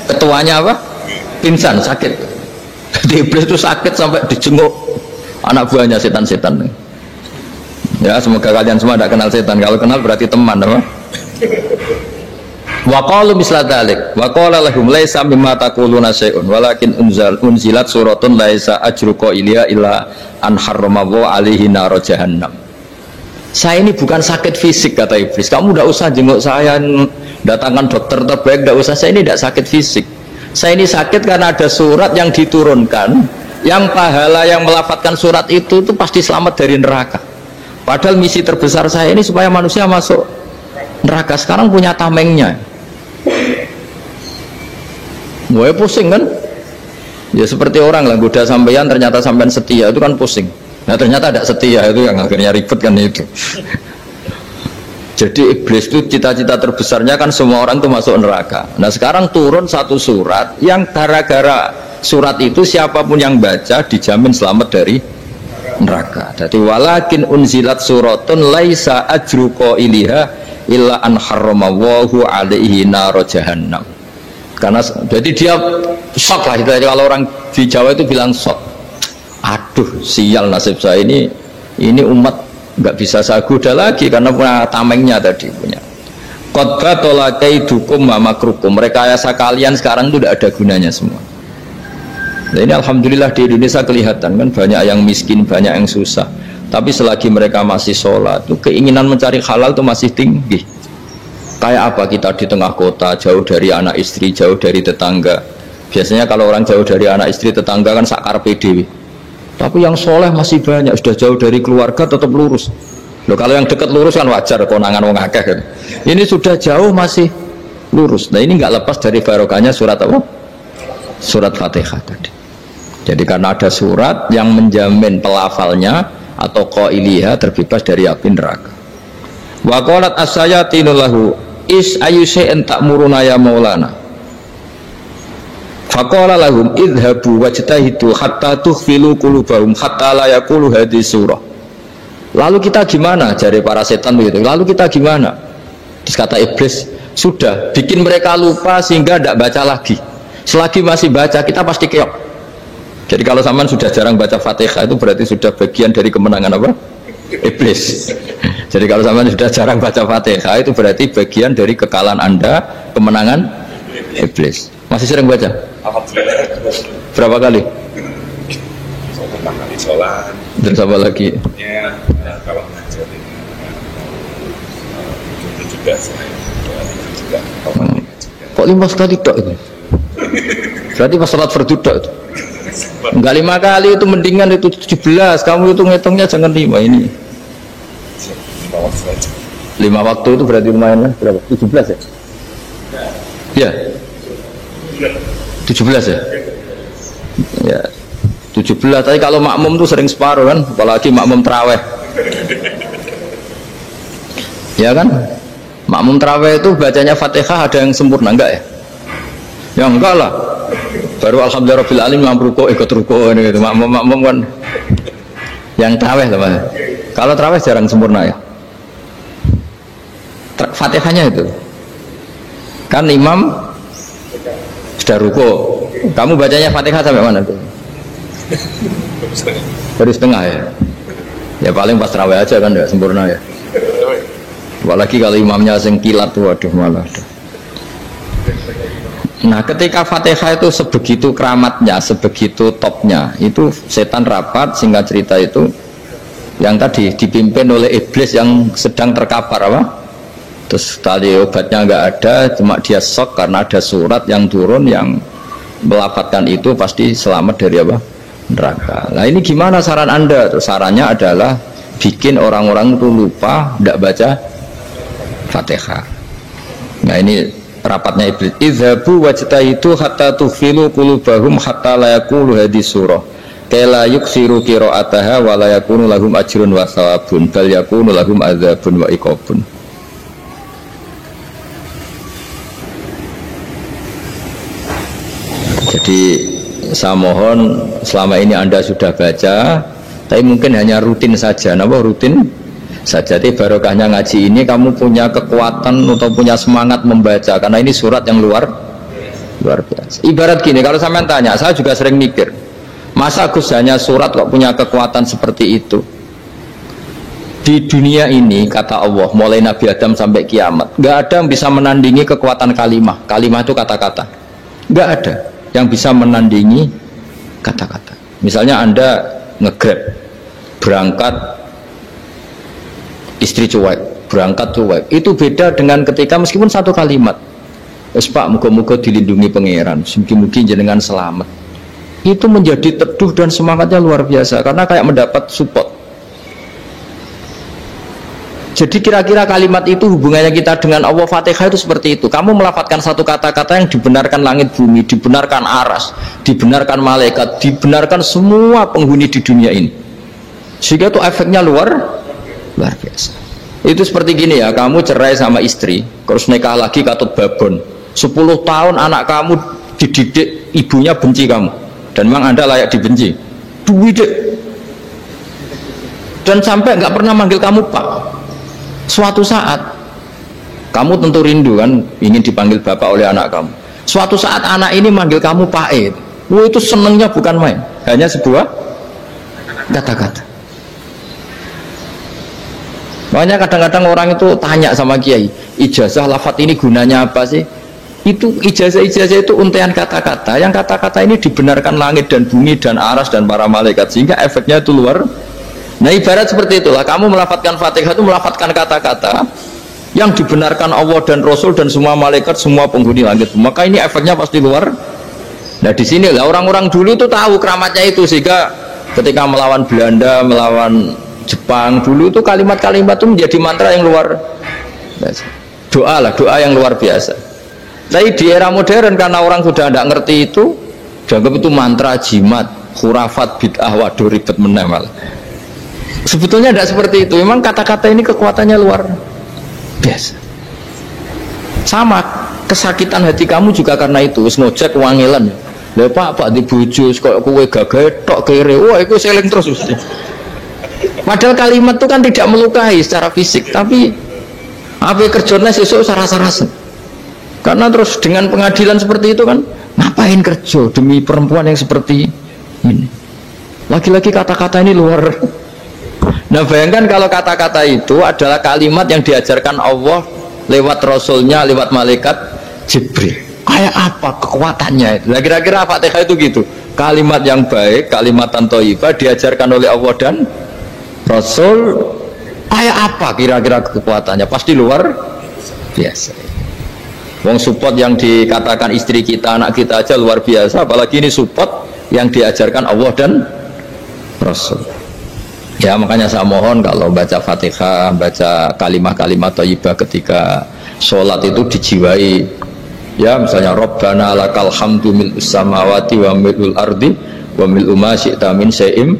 Ketuanya apa? Pingsan, sakit. Jadi iblis itu sakit sampai dijenguk anak buahnya setan-setan. Ya, semoga kalian semua tidak kenal setan. Kalau kenal berarti teman, apa? Wa qalu misla dzalik wa qala lahum laisa mimma taquluna syai'un walakin unzilat suratun laisa ajruqa ilya illa an harramallahu alaihi nar jahannam. Saya ini bukan sakit fisik, kata iblis. Kamu tidak usah jenguk saya, datangkan dokter terbaik, tidak usah. Saya ini tidak sakit fisik. Saya ini sakit karena ada surat yang diturunkan, yang pahala yang melafadzkan surat itu pasti selamat dari neraka. Padahal misi terbesar saya ini supaya manusia masuk neraka. Sekarang punya tamengnya. Gue pusing kan? Ya seperti orang lah, goda sampeyan ternyata sampean setia, itu kan pusing. Nah ternyata tidak setia, itu yang akhirnya ribet kan itu. Jadi iblis itu cita-cita terbesarnya kan semua orang itu masuk neraka. Nah sekarang turun satu surat yang gara-gara surat itu siapapun yang baca dijamin selamat dari neraka. Jadi walakin unzilat suratun laisa ajru qailiha illa an harramallahu alaihi nar jahannam. Karena jadi dia shock lah, kalau orang di Jawa itu bilang shock. Aduh sial nasib saya ini umat nggak bisa saya goda lagi karena punya tamengnya tadi punya. Qad tolakaidukum wa makrukum. Rekayasa kalian sekarang itu tidak ada gunanya semua. Nah, ini alhamdulillah di Indonesia kelihatan kan banyak yang miskin, banyak yang susah. Tapi selagi mereka masih sholat, itu keinginan mencari halal itu masih tinggi. Kayak apa kita di tengah kota, jauh dari anak istri, jauh dari tetangga. Biasanya kalau orang jauh dari anak istri, tetangga kan sakar PDW. Tapi yang soleh masih banyak, sudah jauh dari keluarga tetap lurus. Loh, kalau yang dekat lurus kan wajar, konangan wong akeh kan. Ini sudah jauh masih lurus. Nah ini nggak lepas dari barokahnya surat apa? Surat Fatihah tadi. Jadi karena ada surat yang menjamin pelafalnya atau qailiha terbebas dari api neraka. Wa qalat as-sayatinu lahu is ayyusai'in ta'muruna ya maulana. Faqala lahum idhabu wajtahidu hatta tukhfilu qulubahum hatta la yaqulu hadhihi surah. Lalu kita gimana, jari para setan begitu. Lalu kita gimana? Terus kata iblis, sudah bikin mereka lupa sehingga tidak baca lagi. Selagi masih baca kita pasti keok. Jadi kalau sampean sudah jarang baca Fatihah itu berarti sudah bagian dari kemenangan apa? Iblis. Jadi kalau sampean sudah jarang baca Fatihah itu berarti bagian dari kekalahan Anda, kemenangan iblis. Masih sering baca? Alhamdulillah. Berapa kali? Pertama kali sholat. Dan sama lagi? Ya, kalau ngajar itu juga selain juga. Kok 5 kali tok itu? Berarti pas sholat fardu tok itu? Enggak 5 kali itu, mendingan itu 17. Kamu itu ngitungnya jangan 5 ini. 5 waktu aja. 5 waktu itu berarti lumayan lah. Berapa? 17 ya? Ya. 17 ya? Ya 17, tapi kalau makmum tuh sering separuh kan, apalagi makmum terawih. Ya kan? Makmum terawih itu bacanya Fatihah ada yang sempurna enggak ya? Ya enggak lah. Baru alhamdulillah rabbil alamin mampu ruku ikut ruku gitu. Makmum kan yang terawih lah. Kalau terawih jarang sempurna ya. Fatihahnya itu. Kan imam sudah ruku, kamu bacanya Fatihah sampai mana tuh? Baru setengah ya. Ya paling pas tarawih aja kan enggak sempurna ya. Apalagi kalau imamnya sing kilat tuh, waduh malah. Nah, ketika Fatihah itu sebegitu keramatnya, sebegitu topnya, itu setan rapat, singkat cerita itu yang tadi dipimpin oleh iblis yang sedang terkapar apa? Terus tali obatnya nggak ada, cuma dia shock karena ada surat yang turun yang melafatkan itu pasti selamat dari apa? Neraka. Nah ini gimana saran Anda? Terus sarannya adalah bikin orang-orang itu lupa, tidak baca Fatihah. Nah ini rapatnya iblis. Idhabu wajtahidu hatta tufilu qulubahum hatta la yaqulu hadhihi surah kala yuksiru qira'ataha wa la yakunu lahum ajrun wa thawabun bal yakunu lahum adzabun wa iqabun. Jadi saya mohon selama ini Anda sudah baca, tapi mungkin hanya rutin saja. Napa rutin saja? Jadi barokahnya ngaji ini kamu punya kekuatan atau punya semangat membaca, karena ini surat yang luar biasa. Ibarat gini, kalau sampean tanya, saya juga sering mikir, masa Gus hanya surat kok punya kekuatan seperti itu? Di dunia ini kata Allah, mulai Nabi Adam sampai kiamat, nggak ada yang bisa menandingi kekuatan kalimah. Kalimah itu kata-kata, nggak ada yang bisa menandingi kata-kata. Misalnya Anda nge-grab berangkat, istri cuek, berangkat cuek, itu beda dengan ketika meskipun satu kalimat, wes Pak, muga-muga dilindungi pangeran, mungkin jenengan selamat, itu menjadi teduh dan semangatnya luar biasa karena kayak mendapat support. Jadi kira-kira kalimat itu hubungannya kita dengan Allah. Fatihah itu seperti itu. Kamu melafadzkan satu kata-kata yang dibenarkan langit bumi, dibenarkan aras, dibenarkan malaikat, dibenarkan semua penghuni di dunia ini, sehingga itu efeknya luar biasa. Itu seperti gini ya, kamu cerai sama istri, terus nikah lagi katut babon, 10 tahun anak kamu dididik, ibunya benci kamu, dan memang Anda layak dibenci, dididik, dan sampai nggak pernah manggil kamu Pak. Suatu saat kamu tentu rindu kan, ingin dipanggil bapak oleh anak kamu. Suatu saat anak ini manggil kamu Pak E, itu senengnya bukan main, hanya sebuah kata-kata. Makanya kadang-kadang orang itu tanya sama kiai, ijazah lafadz ini gunanya apa sih? Itu ijazah-ijazah itu untaian kata-kata, yang kata-kata ini dibenarkan langit dan bumi dan aras dan para malaikat, sehingga efeknya itu luar. Nah ibarat seperti itulah, kamu melafadzkan Fatihah itu melafadzkan kata-kata yang dibenarkan Allah dan Rasul dan semua malaikat, semua penghuni langit, maka ini efeknya pasti luar. Nah di sini lah orang-orang dulu itu tahu keramatnya itu, sehingga ketika melawan Belanda, melawan Jepang dulu itu kalimat-kalimat itu menjadi mantra yang luar biasa. Doa yang luar biasa. Tapi di era modern karena orang sudah tidak ngerti itu, dianggap itu mantra, jimat, khurafat, bid'ah, waduh ribet meneh malah. Sebetulnya tidak seperti itu. Memang kata-kata ini kekuatannya luar biasa. Sama kesakitan hati kamu juga karena itu. Wis ngojek wangilan. Lha Pak di bojo kok kowe gagah tok kere. Wah, iku seling terus mesti. Padahal kalimat itu kan tidak melukai secara fisik, tapi apa kerjanya sesuk sarasa-rasa. Karena terus dengan pengadilan seperti itu kan, ngapain kerja demi perempuan yang seperti ini? Lagi-lagi kata-kata ini luar. Nah bayangkan kalau kata-kata itu adalah kalimat yang diajarkan Allah lewat Rasulnya, lewat malaikat Jibril. Kayak apa kekuatannya itu? Nah kira-kira Fatihah itu gitu. Kalimat yang baik, kalimatan thayyibah diajarkan oleh Allah dan Rasul. Kayak apa kira-kira kekuatannya? Pasti luar biasa. Wong support yang dikatakan istri kita, anak kita aja luar biasa, apalagi ini support yang diajarkan Allah dan Rasul. Ya makanya saya mohon kalau baca Fatihah, baca kalimat-kalimat thayyibah ketika sholat itu dijiwai. Ya misalnya Rabbana lakal hamdu mil'us samawati wa mil'ul ardi wa mil'u ma syi'ta min syai'im.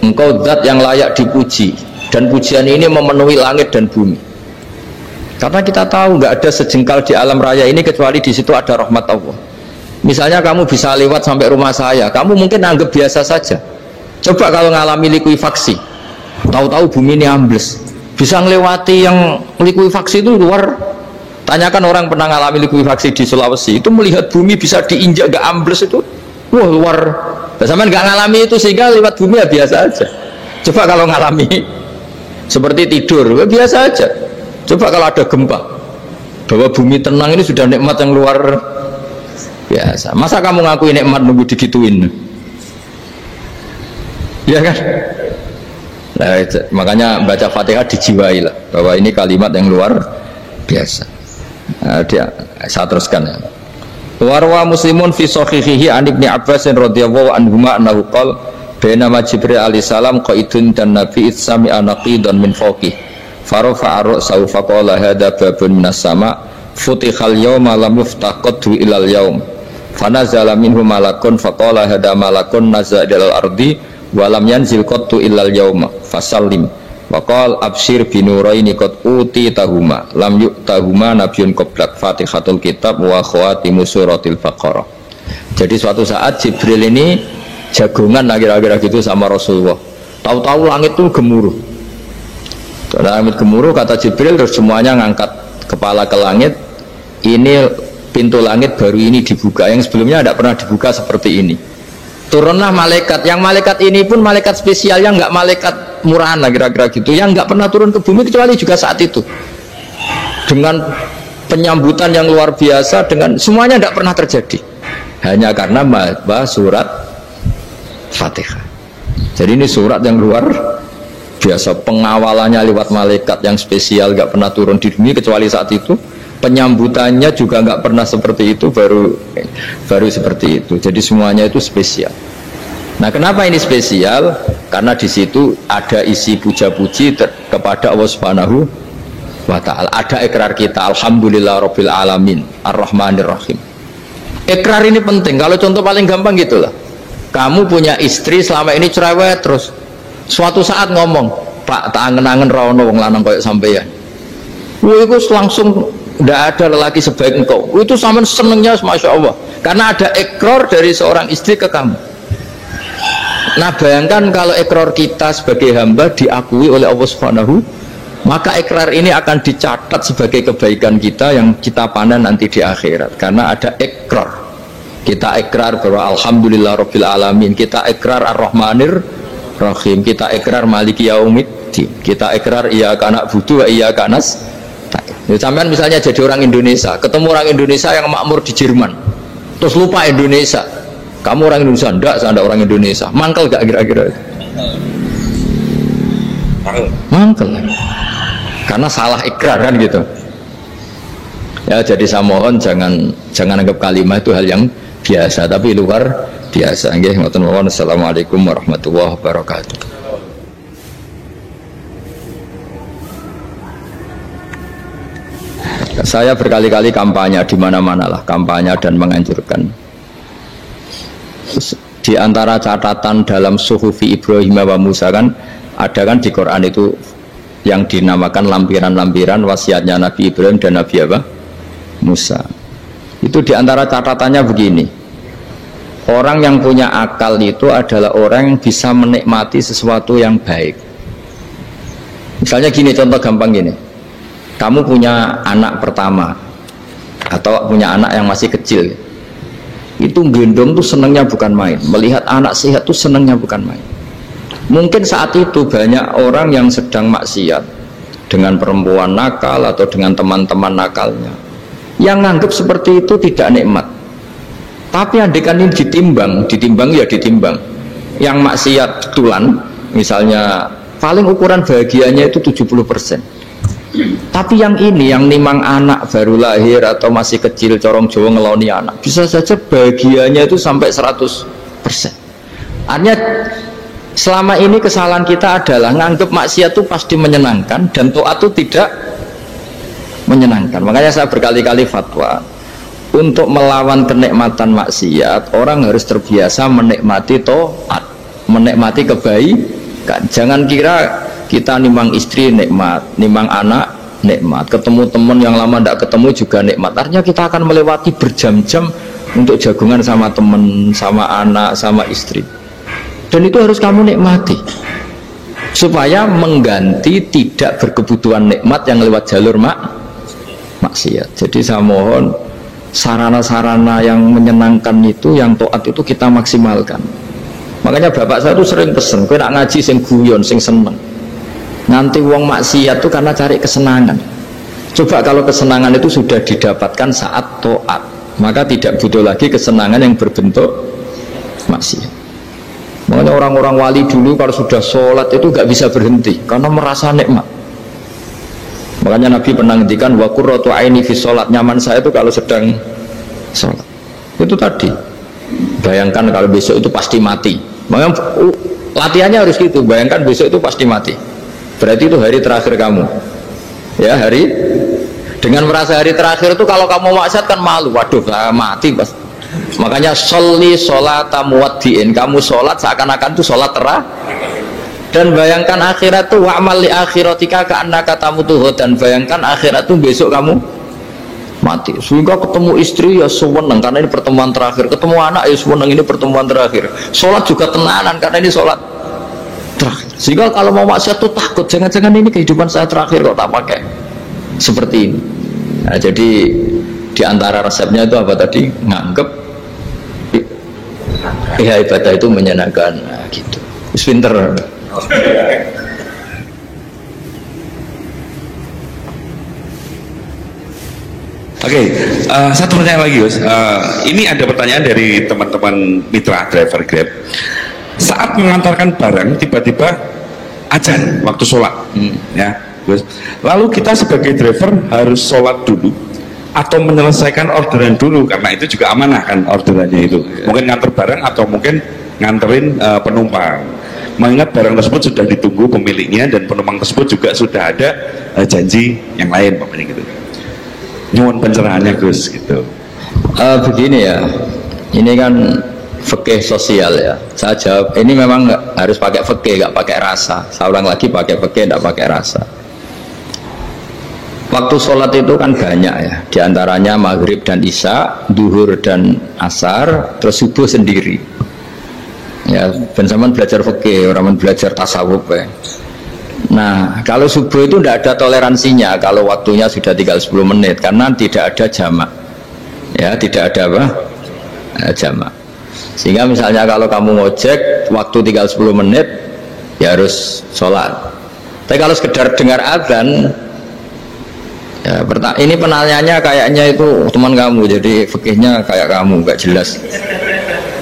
Engkau zat yang layak dipuji, dan pujian ini memenuhi langit dan bumi. Karena kita tahu nggak ada sejengkal di alam raya ini kecuali di situ ada rahmat Allah. Misalnya kamu bisa lewat sampai rumah saya, kamu mungkin anggap biasa saja. Coba kalau ngalami likuifaksi, tahu-tahu bumi ini ambles, bisa ngelewati yang likuifaksi itu luar. Tanyakan orang pernah ngalami likuifaksi di Sulawesi, itu melihat bumi bisa diinjak gak ambles itu, wah luar Sampean nggak ngalami itu sehingga lewat bumi ya biasa aja. Coba kalau ngalami seperti tidur, ya biasa aja. Coba kalau ada gempa, bahwa bumi tenang ini sudah nikmat yang luar biasa. Masa kamu ngakui nikmat nunggu digituin? Ya kan? Nah, makanya baca Fatihah dijiwai lah bahwa ini kalimat yang luar biasa. Nah, saya teruskan ya. Warwa Muslimun fi sahihihi an Ibnu Abbas radhiyallahu anhuma annahu qala bainama Jibril alaihi salam qaidun dan Nabi itsami anaqidan min fawqih farafa'a ra'sahu faqala hadza babun minas sama futihal yawma lam yuftaqadu ilal yaum fanazala minhu malakun faqala hadza malakun nazala ilal ardi walam yanzil qattu illal yauma fasallim waqal absyir binuraini qad uti tahuma lam yu'tahuma nabiyyun qablak fatihatul kitab wa khawatimu suratil baqarah. Jadi suatu saat Jibril ini jagongan kira-kira gitu sama Rasulullah, tahu-tahu langit tuh gemuruh. Langit gemuruh kata Jibril, terus semuanya ngangkat kepala ke langit. Ini pintu langit baru ini dibuka, yang sebelumnya tidak pernah dibuka seperti ini. Turunlah malaikat, yang malaikat ini pun malaikat spesial, yang nggak malaikat murahan lah kira-kira gitu, yang nggak pernah turun ke bumi kecuali juga saat itu, dengan penyambutan yang luar biasa, dengan semuanya tidak pernah terjadi, hanya karena bahas surat Fatihah. Jadi ini surat yang luar biasa, pengawalannya lewat malaikat yang spesial, nggak pernah turun di bumi kecuali saat itu. Penyambutannya juga nggak pernah seperti itu, baru seperti itu. Jadi semuanya itu spesial. Nah, kenapa ini spesial? Karena di situ ada isi puja-puji kepada Allah Subhanahu wa Ta'ala. Ada ikrar kita, alhamdulillah rabbil alamin, ar-rahmanir rahim. Ikrar ini penting. Kalau contoh paling gampang gitulah. Kamu punya istri selama ini cerewet terus, suatu saat ngomong, Pak, tak angen-angen rawono wong lanang koyo sampeyan. Wah, itu langsung tidak ada lelaki sebaik engkau. Itu sama senengnya, masya Allah, karena ada ikrar dari seorang istri ke kamu. Nah, bayangkan kalau ikrar kita sebagai hamba diakui oleh Allah Subhanahu, maka ikrar ini akan dicatat sebagai kebaikan kita yang kita panen nanti di akhirat. Karena ada ikrar, kita ikrar bahwa alhamdulillah rabbil alamin, kita ikrar ar-rahmanir rahim, kita ikrar maliki yaumiddin, kita ikrar iyyaka na'budu wa iyyaka nasta'in. Sampean misalnya jadi orang Indonesia, ketemu orang Indonesia yang makmur di Jerman, terus lupa Indonesia. Kamu orang Indonesia? Enggak, saya ada orang Indonesia. Mangkel gak kira-kira? Mangkel. Karena salah ikrar kan gitu. Ya, jadi saya mohon jangan anggap kalimat itu hal yang biasa, tapi luar biasa. Nggih, ngoten mawon. Assalamualaikum warahmatullahi wabarakatuh. Saya berkali-kali kampanye di mana-mana lah, kampanye dan menganjurkan. Di antara catatan dalam Suhufi Ibrahim wa Musa kan ada kan di Quran itu yang dinamakan lampiran-lampiran wasiatnya Nabi Ibrahim dan Nabi Musa. Itu di antara catatannya begini. Orang yang punya akal itu adalah orang yang bisa menikmati sesuatu yang baik. Misalnya gini, contoh gampang gini. Kamu punya anak pertama atau punya anak yang masih kecil, itu gendong tuh senengnya bukan main, melihat anak sehat tuh senengnya bukan main. Mungkin saat itu banyak orang yang sedang maksiat dengan perempuan nakal atau dengan teman-teman nakalnya, yang nganggap seperti itu tidak nikmat. Tapi andaikan ini ditimbang ya ditimbang. Yang maksiat tulan misalnya, paling ukuran bahagianya itu 70%. Tapi yang ini, yang nimang anak baru lahir atau masih kecil, corong Jawa ngeloni anak, bisa saja bahagianya itu sampai 100%. Artinya selama ini kesalahan kita adalah nganggap maksiat itu pasti menyenangkan dan taat itu tidak menyenangkan. Makanya saya berkali-kali fatwa, untuk melawan kenikmatan maksiat, orang harus terbiasa menikmati taat, menikmati kebaikan. Jangan kira kita nimang istri nikmat, nimang anak nikmat, ketemu teman yang lama tidak ketemu juga nikmat. Artinya kita akan melewati berjam-jam untuk jagungan sama teman, sama anak, sama istri. Dan itu harus kamu nikmati supaya mengganti tidak berkebutuhan nikmat yang lewat jalur maksiat. Jadi saya mohon sarana-sarana yang menyenangkan itu, yang taat itu kita maksimalkan. Makanya bapak saya tuh sering pesen, kowe nak ngaji sing guyon, sing seneng. Nanti wong maksiat tuh karena cari kesenangan. Coba kalau kesenangan itu sudah didapatkan saat taat, maka tidak butuh lagi kesenangan yang berbentuk maksiat. Makanya orang-orang wali dulu kalau sudah sholat itu gak bisa berhenti karena merasa nikmat. Makanya Nabi pernah ngendikan wa qurratu aini fi sholat, nyaman saya itu kalau sedang sholat. Itu tadi. Bayangkan kalau besok itu pasti mati. Makanya latihannya harus gitu. Bayangkan besok itu pasti mati. Berarti itu hari terakhir kamu. Ya, hari dengan merasa hari terakhir itu kalau kamu maksiat kan malu. Waduh, mati pas. Makanya sholli sholata muwaddiin. Kamu sholat seakan-akan itu sholat terakhir. Dan bayangkan akhirat tuh wa'mal li akhiratika ka'annaka tamutu, dan bayangkan akhirat tuh besok kamu mati. Sehingga ketemu istri ya seneng karena ini pertemuan terakhir, ketemu anak ya seneng ini pertemuan terakhir, sholat juga tenanan karena ini sholat terakhir. Sehingga kalau mau maksiat tuh takut, jangan-jangan ini kehidupan saya terakhir kok tak pakai seperti ini. Nah, jadi di antara resepnya itu apa tadi? Nganggep ya ibadah itu menyenangkan. Nah, gitu. Pinter. Oke, satu pertanyaan lagi, Gus. Ini ada pertanyaan dari teman-teman mitra driver Grab. Saat mengantarkan barang, tiba-tiba azan waktu sholat, ya, Gus. Lalu kita sebagai driver harus sholat dulu atau menyelesaikan orderan dulu, karena itu juga amanah kan orderannya itu. Mungkin nganter barang atau mungkin nganterin penumpang. Mengingat barang tersebut sudah ditunggu pemiliknya dan penumpang tersebut juga sudah ada janji yang lain, pokoknya gitu. Nyuwun pencerahannya, Gus, gitu. Begini ya, ini kan fikih sosial ya. Saya jawab, ini memang harus pakai fikih, nggak pakai rasa. Saya ulang lagi, pakai fikih, nggak pakai rasa. Waktu sholat itu kan banyak ya, diantaranya maghrib dan isya, duhur dan asar, terus subuh sendiri. Ya, ben sampean belajar fikih, orang belajar tasawuf ya. Nah, kalau subuh itu tidak ada toleransinya kalau waktunya sudah tinggal 10 menit karena tidak ada jamak. Ya, tidak ada apa? Jamak. Sehingga misalnya kalau kamu ngojek waktu tinggal 10 menit ya harus sholat. Tapi kalau sekedar dengar azan ya, ini penanyanya kayaknya itu teman kamu, jadi fikihnya kayak kamu, nggak jelas.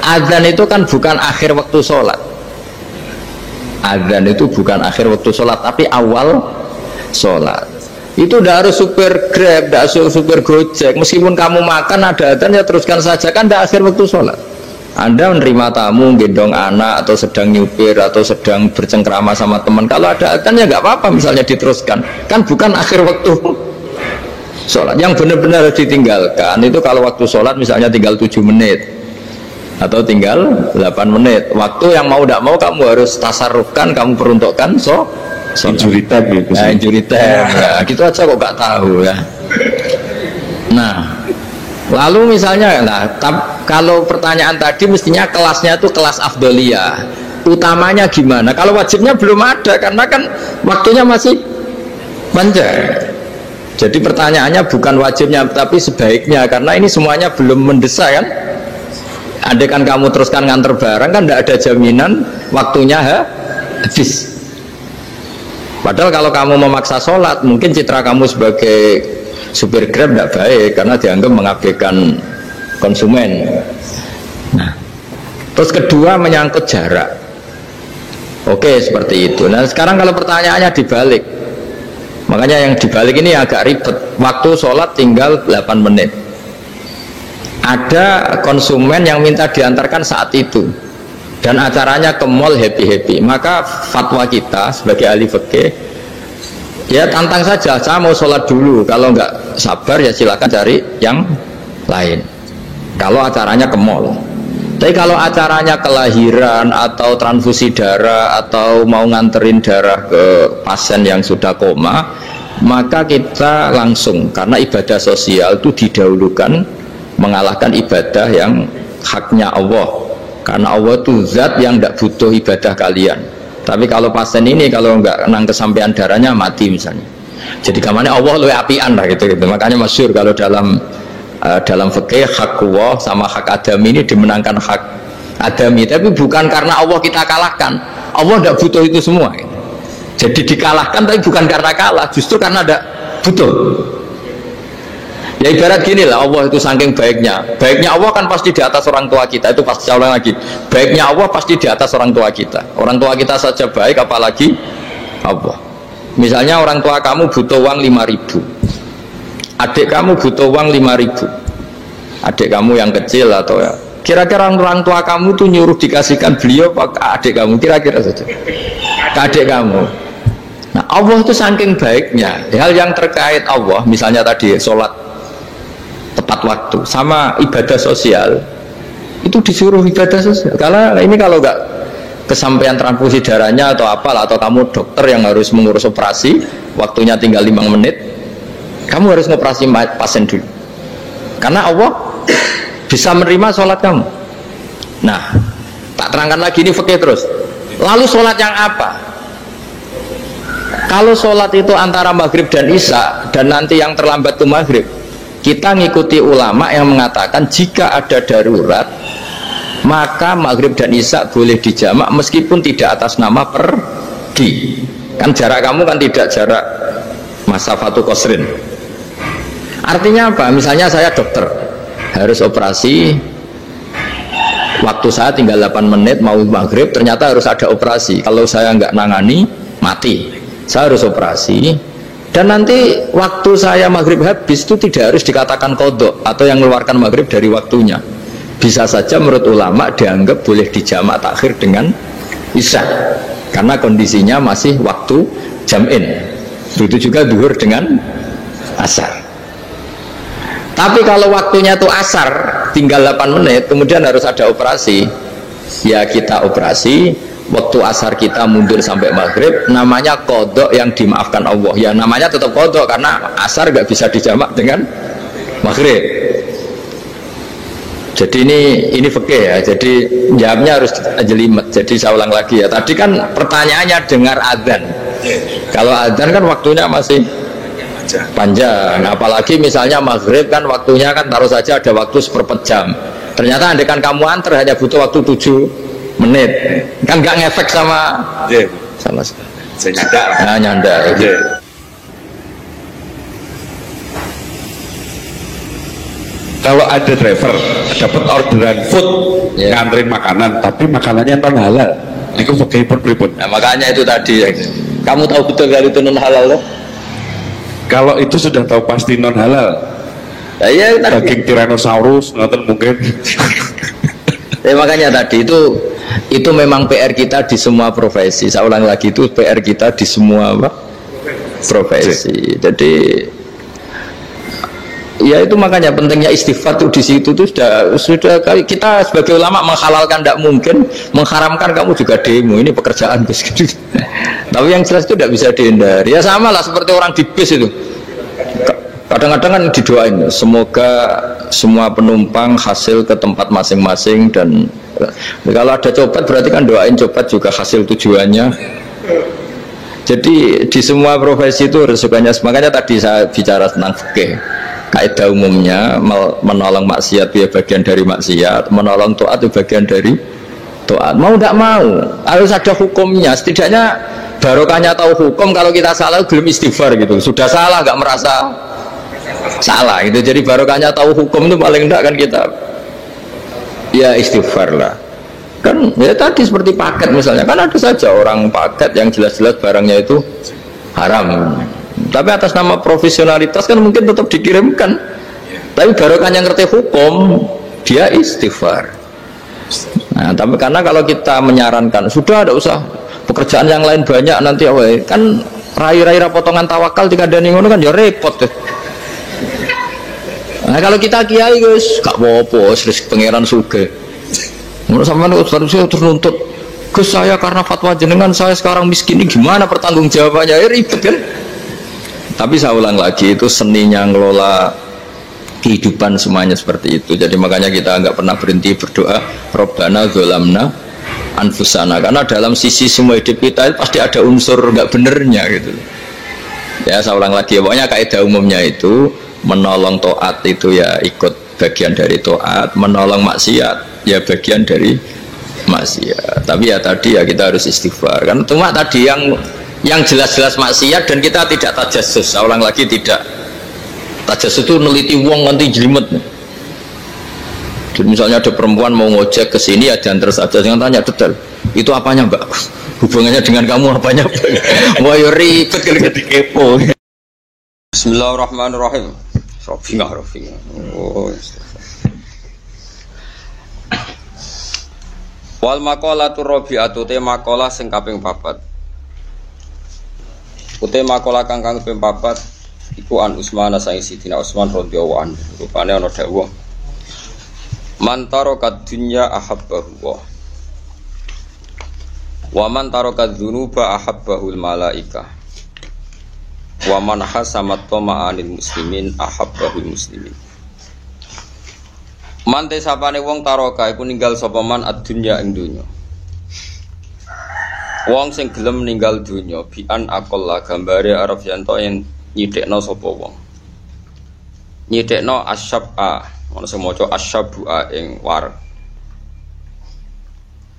Azan itu kan bukan akhir waktu sholat. Azan itu bukan akhir waktu sholat, tapi awal sholat. Itu tidak harus supir Grab, tidak harus supir Gojek. Meskipun kamu makan ada azan ya teruskan saja, kan tidak akhir waktu sholat. Anda menerima tamu, gendong anak, atau sedang nyupir, atau sedang bercengkrama sama teman. Kalau ada azan ya nggak apa-apa, misalnya diteruskan. Kan bukan akhir waktu sholat. Yang benar-benar harus ditinggalkan itu kalau waktu sholat misalnya tinggal 7 menit. Atau tinggal 8 menit. Waktu yang mau tidak mau kamu harus tasarrufkan, kamu peruntukkan injury time ya, nah, injury time ya, gitu aja kok gak tahu ya. Nah, lalu misalnya kalau pertanyaan tadi mestinya kelasnya itu kelas afdoliyah, utamanya gimana? Kalau wajibnya belum ada karena kan waktunya masih panjang. Jadi pertanyaannya bukan wajibnya tapi sebaiknya, karena ini semuanya belum mendesak kan. Andai kan kamu teruskan nganter barang kan tidak ada jaminan waktunya habis. Padahal kalau kamu memaksa sholat, mungkin citra kamu sebagai supir Grab tidak baik karena dianggap mengabaikan konsumen. Nah, terus kedua menyangkut jarak. Oke, seperti itu. Nah, sekarang kalau pertanyaannya dibalik, makanya yang dibalik ini agak ribet. Waktu sholat tinggal 8 menit. Ada konsumen yang minta diantarkan saat itu dan acaranya ke mall happy-happy, maka fatwa kita sebagai ahli fikih ya tantang saja, saya mau sholat dulu, kalau nggak sabar ya silakan cari yang lain kalau acaranya ke mall. Tapi kalau acaranya kelahiran atau transfusi darah atau mau nganterin darah ke pasien yang sudah koma, maka kita langsung, karena ibadah sosial itu didahulukan mengalahkan ibadah yang haknya Allah, karena Allah itu zat yang tidak butuh ibadah kalian. Tapi kalau pasien ini kalau nggak nang kesampaian darahnya mati misalnya, jadi kamarnya Allah lebih apian lah gitu. Makanya masyhur kalau dalam fikih hak Allah sama hak Adam ini dimenangkan hak adami, tapi bukan karena Allah kita kalahkan. Allah tidak butuh itu semua. Jadi dikalahkan tapi bukan karena kalah, justru karena tidak butuh. Ya ibarat gini lah, Allah itu saking baiknya. Baiknya Allah kan pasti di atas orang tua kita. Itu pasti, saya ulang lagi, baiknya Allah pasti di atas orang tua kita. Orang tua kita saja baik, apalagi Allah. Misalnya orang tua kamu butuh uang 5.000, adik kamu butuh uang 5.000, adik kamu yang kecil atau ya, kira-kira orang tua kamu tuh nyuruh dikasihkan beliau ke adik kamu, kira-kira saja ke adik kamu. Nah Allah itu saking baiknya, hal yang terkait Allah, misalnya tadi sholat tepat waktu sama ibadah sosial, itu disuruh ibadah sosial. Karena ini kalau nggak kesampaian transfusi darahnya atau apalah, atau kamu dokter yang harus mengurus operasi, waktunya tinggal 5 menit, kamu harus ngoperasi pasien dulu, karena Allah bisa menerima sholat kamu. Nah tak terangkan lagi, ini fikih terus. Lalu sholat yang apa? Kalau sholat itu antara maghrib dan isya, dan nanti yang terlambat itu maghrib, kita ngikuti ulama yang mengatakan jika ada darurat, maka maghrib dan isya boleh dijamak meskipun tidak atas nama pergi. Kan jarak kamu kan tidak jarak masafatu qasrin. Artinya apa? Misalnya saya dokter, harus operasi, waktu saya tinggal 8 menit mau maghrib, ternyata harus ada operasi. Kalau saya nggak nangani, mati. Saya harus operasi, dan nanti waktu saya maghrib habis itu tidak harus dikatakan qadha atau yang mengeluarkan maghrib dari waktunya. Bisa saja menurut ulama dianggap boleh dijamak takhir dengan isya, karena kondisinya masih waktu jam'in. Begitu juga zuhur dengan asar. Tapi kalau waktunya itu asar, tinggal 8 menit, kemudian harus ada operasi, ya kita operasi. Waktu asar kita mundur sampai maghrib, namanya qadha yang dimaafkan Allah. Ya namanya tetap qadha karena asar nggak bisa dijamak dengan maghrib. Jadi ini fikih ya. Jadi jawabnya harus jelimet. Jadi saya ulang lagi ya. Tadi kan pertanyaannya dengar adzan. Kalau adzan kan waktunya masih panjang. Apalagi misalnya maghrib kan waktunya kan taruh saja ada waktu seperempat jam. Ternyata andekan kamu antar hanya butuh waktu 7 menit, kan nggak ngefek sama sama saya nyanda. Nah, nyanda. Kalau ada driver dapat orderan food, nganterin makanan, tapi makanannya non halal, itu pakai pripun. Nah, makanya itu tadi, kamu tahu betul kalau itu non halal loh. Kalau itu sudah tahu pasti non halal. Nah, ya, daging Tyrannosaurus, nonton mungkin. Makanya tadi itu memang PR kita di semua profesi. Saya ulang lagi, itu PR kita di semua profesi. Jadi ya itu makanya pentingnya istighfar tuh di situ tuh sudah kita sebagai ulama menghalalkan tidak mungkin, mengharamkan kamu juga demo. Ini pekerjaan bus gitu. Tapi yang jelas itu tidak bisa dihindari. Ya sama lah seperti orang di bis itu. Kadang-kadang kan didoain, semoga semua penumpang hasil ke tempat masing-masing, dan kalau ada cobat berarti kan doain cobat juga hasil tujuannya. Jadi di semua profesi itu resikonya. Makanya tadi saya bicara tentang fikih. Kaidah umumnya menolong maksiat itu bagian dari maksiat, menolong taat itu bagian dari taat. Mau tidak mau harus ada hukumnya. Setidaknya barokahnya tahu hukum. Kalau kita salah belum istighfar gitu. Sudah salah nggak merasa salah gitu. Jadi barokahnya tahu hukum itu paling enggak kan kita ya istighfar lah. Kan ya tadi seperti paket misalnya, kan ada saja orang paket yang jelas-jelas barangnya itu haram, tapi atas nama profesionalitas kan mungkin tetap dikirimkan, tapi barokahnya ngerti hukum dia istighfar. Nah tapi karena kalau kita menyarankan sudah ada usah pekerjaan yang lain banyak nanti kan rai-rai potongan tawakal dikandani ngono kan ya repot deh. Nah kalau kita kiai guys, gak apa-apa, terus pangeran suge. Menurut sampean saya ternuntut, Gus saya karena fatwa jenengan saya sekarang miskin, ini gimana pertanggung jawabannya? Ya ribet kan. Tapi saya ulang lagi, itu seninya ngelola kehidupan semuanya seperti itu. Jadi makanya kita nggak pernah berhenti berdoa, Robbana dzolamna anfusana, karena dalam sisi semua hidup kita pasti ada unsur nggak benernya gitu. Ya saya ulang lagi, pokoknya kaidah umumnya itu menolong taat itu ya ikut bagian dari taat, menolong maksiat ya bagian dari maksiat. Tapi ya tadi ya kita harus istighfar kan. Cuma tadi yang jelas-jelas maksiat dan kita tidak tajassus. Saya ulang lagi, tidak tajassus itu neliti wong nanti jelimet. Jadi misalnya ada perempuan mau ngojek ke sini ya dan terus aja jangan tanya detail. Itu apanya Mbak? Hubungannya dengan kamu apanya? Wah yo ribet kalau jadi kepo. Bismillahirrahmanirrahim. Rafiqah. Oh. Wal maqalatu rabi'atu te maqalah sing kaping 4. Ute maqalah kang kaping 4 iku an Utsman saing Sidina Utsman radhiyallahu anhu. Rupane ana dawuh. Man taraka dunya ahabbahu wa man taraka dzunuba ahabbahul malaika wa man hasamat tama'anil muslimin ahabbahul muslimin. Man te sapane wong taraka iku ninggal sapa man ad-dunya ing donya. Wong sing gelem ninggal donya bi an aqalla gambare arep yanto yen nyithikno sapa wong. Nyithikno asyab'a ana sing maca asyabua ing war.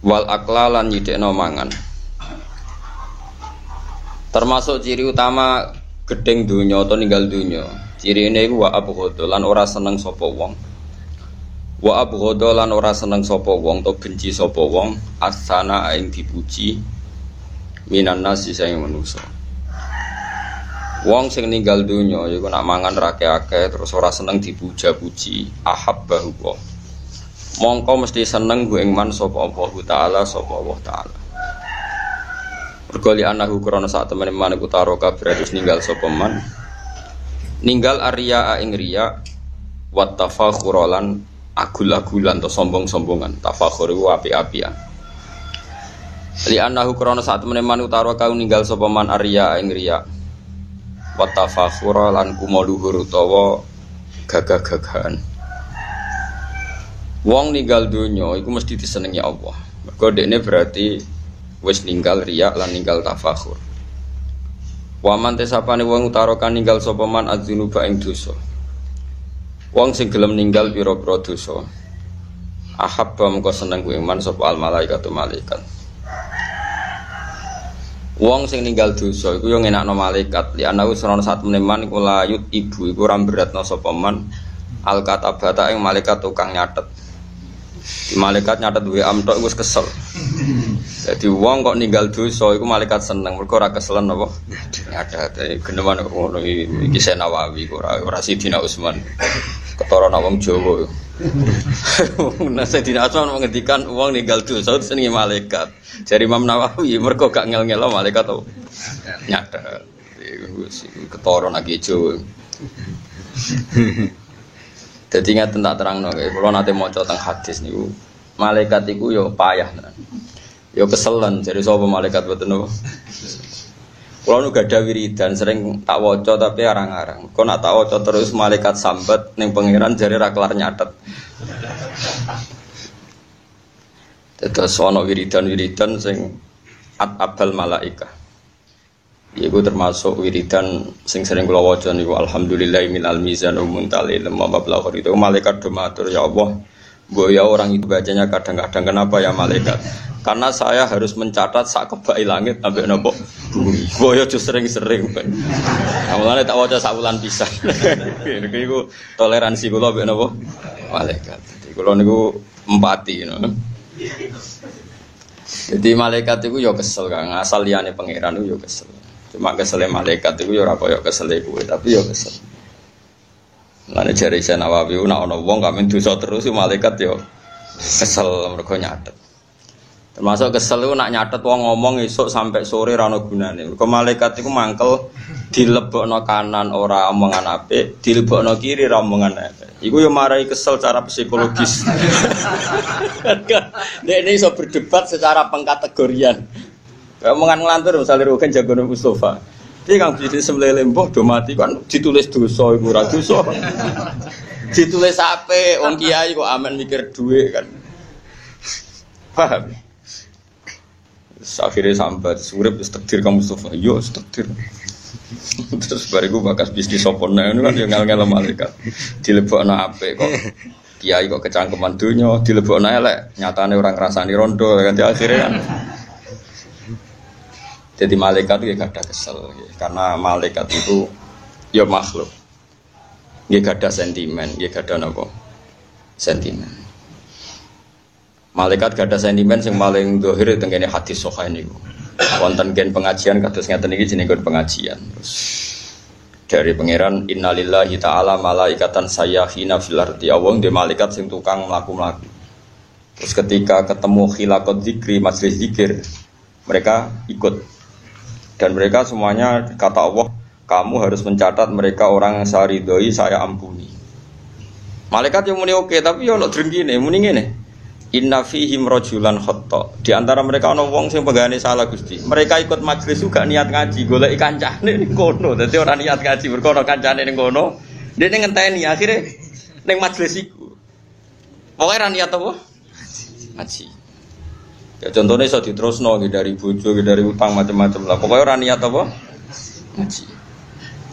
Wal aqlalan nyithikno mangan. Termasuk ciri utama gedeng donya atau ninggal donya. Cirine iku wa abghadha lan ora seneng sapa wong. Wa abghadha lan ora seneng sapa wong to benci sapa wong asana ing dipuji minan nasi sing manusa. Wong sing ninggal donya iku nak mangan akeh-akeh terus ora seneng dipuja-puji ahabbahu wa. Mongko mesti seneng ku ing man sapa Allah taala sapa Allah taala. Mergo li anahu krana sak temene man iku taroka berarti ninggal sapa man. Ninggal arya ing riya wa tafakhuran agul-agulan atau sombong-sombongan. Tafakhur iku api-apian. Li anahu krana sak temene man utawa kau ninggal sapa man arya ing riya. Wa tafakhura lan kumaluhur utawa gagah-gagahan. Wong ninggal donya iku mesti disenengi Allah. Mergo dekne berarti wis ninggal riya lan ninggal tafakhur. Wa man tesapane wong utara kan ninggal sapa man adzunuba ing dosa. Wong sing gelem ninggal pira-pira dosa. Ahabba mengko seneng ku iman sapa al malaikatu malaikat. Wong sing ninggal dosa iku yo ngenakno malaikat. Li ana wis ana sak meneman iku layut ibu iku ora beratno sapa man al katabata ing malaikat tukang nyatet. Malaikat nyatet duwe amtok wis kesel. Jadi wong kok ninggal dosa iku malaikat seneng mergo ora keselen apa? Nyatet. Geneman ngono iki Nawawi ora Sidina Utsman. Ketara nang wong Jawa. Nah Sidina Utsman mengendikan wong ninggal dosa senenge malaikat. Jari Imam Nawawi mergo gak ngel-ngelo malaikat to. Nyatet. Ketara nang Jawa. Dadi ngaten tak terangno kaya kula nate maca teng hadis niku malaikat iku ya payah tenan. Ya keselen jare sapa malaikat boten napa. Kula nu gadah wiridan sering tak waca tapi arang-arang. Kok nak tak waca terus malaikat sambat ning pangeran jare ra kelar nyatet. Terus ana wiridan sing abal malaika. Iku termasuk wiridan sing sering kula waca niku alhamdulillah minal mizan muntalil mablagh itu malaikat do matur ya Allah mbok ya orang itu bacanya kadang-kadang kenapa ya malaikat karena saya harus mencatat sak kebaki langit sampai napa bumi mbok ya sering-sering mulane tak waca sak wulan pisan niku toleransi kula mbek napa malaikat jadi kula niku empati jadi malaikat itu ya kesel kan asal liyane pangeran itu ya kesel. Cuma kesel malaikat itu ya ora kaya kesel kowe, tapi ya kesel. Lan jare Nawawi nek ana wong kamen dosa terus malaikat ya kesel mergo nyatet. Termasuk kesel iku nak nyatet wong ngomong esuk sampai sore ra ono gunane. Mergo malaikat iku mangkel dilebokno kanan ora omongan apik, dilebokno kiri ra omongan apik. Iku ya marai kesel secara psikologis. Nek iso berdebat secara pengkategorian. Omongan ngelantur misalnya Rugen jagoan Mustafa. Dia kang bisnis semlele mbah do mati kan ditulis dosa iku ora dosa. Ditulis ape wong kiai kok amen mikir dhuwit kan. Paham? Akhirnya sambat urip wis takdir kamu Mustafa. Yo takdir. Terus bariku bakas bisnis sopone kan yo ngel-ngel malaikat. Dilebokno ape kok kiai kok kecangkeman dunya dilebokno elek, nyatane orang ngrasani rondo ganti akhirnya kan. Jadi malaikat itu gak ada kesel, karena malaikat itu ya makhluk, dia gak ada sentimen, dia gak ada apa sentimen. Malaikat gak ada sentimen, yang paling dohir itu tentang hadis sohain itu. Wonten gen pengajian, kados ngeten iki jenenge pengajian. Terus dari pangeran innalillahi ta'ala malaikatan sayyahina fil ardi. Awang di malaikat sing tukang mlaku-mlaku. Terus ketika ketemu khilaqat zikri, majelis zikir, mereka ikut. Dan mereka semuanya kata Allah, kamu harus mencatat mereka orang yang saya ridhoi, saya ampuni. Malaikat yang muni oke, tapi yo ono drengkine, muni ngene. Inna fihim rajulan khata. Di antara mereka ana wong sing pegane salah Gusti. Mereka ikut majelis juga niat ngaji, golek kancane ning kono. Dadi ora niat ngaji, mergo ana kancane ning kono. Dene ngenteni akhire ning majelis iku. Pokoke ora niat apa? Ngaji. Ya contohnya iso diterusno dari bojo, dari utang macam-macam lah. Pokoknya ora niat apa? Ngaji.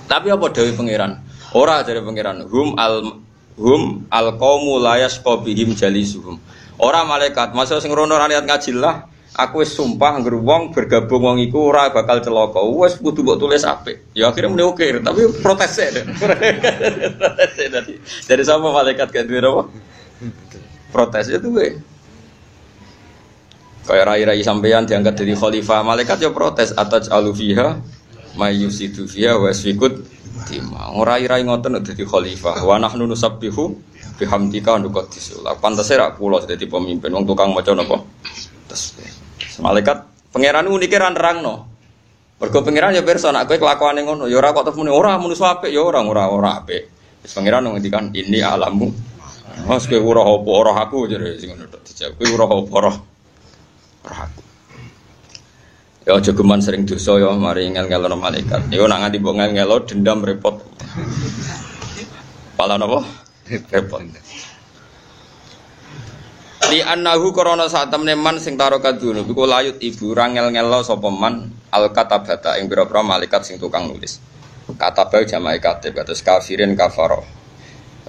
Tapi apa dawuh pangeran? Ora jare pangeran, hum al qaumu la yasqabihim jalisuhum. Ora malaikat, masa sing rono ora niat ngaji lah. Aku wis sumpah ngger wong bergabung wong iku ora bakal celaka. Wis kudu mbok tulis apik. Ya akhirnya muni oke, tapi protes e. Dari sama malaikat gak duwe apa? Protes itu gue. Kayak rai-rai sampeyan diangkat dari khalifah, malaikat ya protes ataj alufiha mayusidu fiha wasfikut tima. Rai-rai ngoten dadi khalifah. Wa nahnu nusabbihu bihamdika nuqaddis. Lah pantese ra kula dadi pemimpin wong tukang maca napa? Tasbih. Malaikat pangeran unike ra nerangno. Mergo pangeran ya pirsa nek kowe kelakuane ngono, ya ora kok terus muni ora manusa apik ya ora apik. Wis pangeran ngendikan ini alammu. Mas kowe ora apa ora aku jare sing ngono tok dijawab. Kowe ora apa ora aku. Ya aja geman sering dosa ya mari ngel-ngelo malaikat. Yo nak nganti mbok ngel-ngelo dendam repot. Pala napa? Repot. Li annahu korona saat temne man sing taraka dunu iku layut ibu ora ngel-ngelo sapa man al katabata ing pira-pira malaikat sing tukang nulis. Katabah jamae katib kados kafirin kafaro.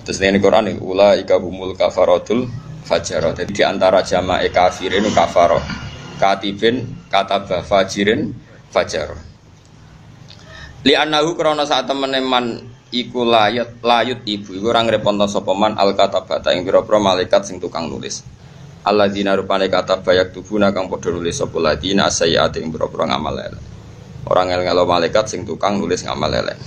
Terus ini Quran ini ulaika humul kafaratul fajara. Jadi di antara jamae kafirin kafaro. Katibin katabah fajirin fajar. Li annahu krana sak temene man iku layut ibu iku ora ngreponto sapa man al katabata ing pira-pira malaikat sing tukang nulis. Alladzina rupane katabah yaktubuna kang padha nulis sapa ladina sayyi'ati ing pira-pira ngamal elek. Ora ngel-ngelo malaikat sing tukang nulis ngamal elek.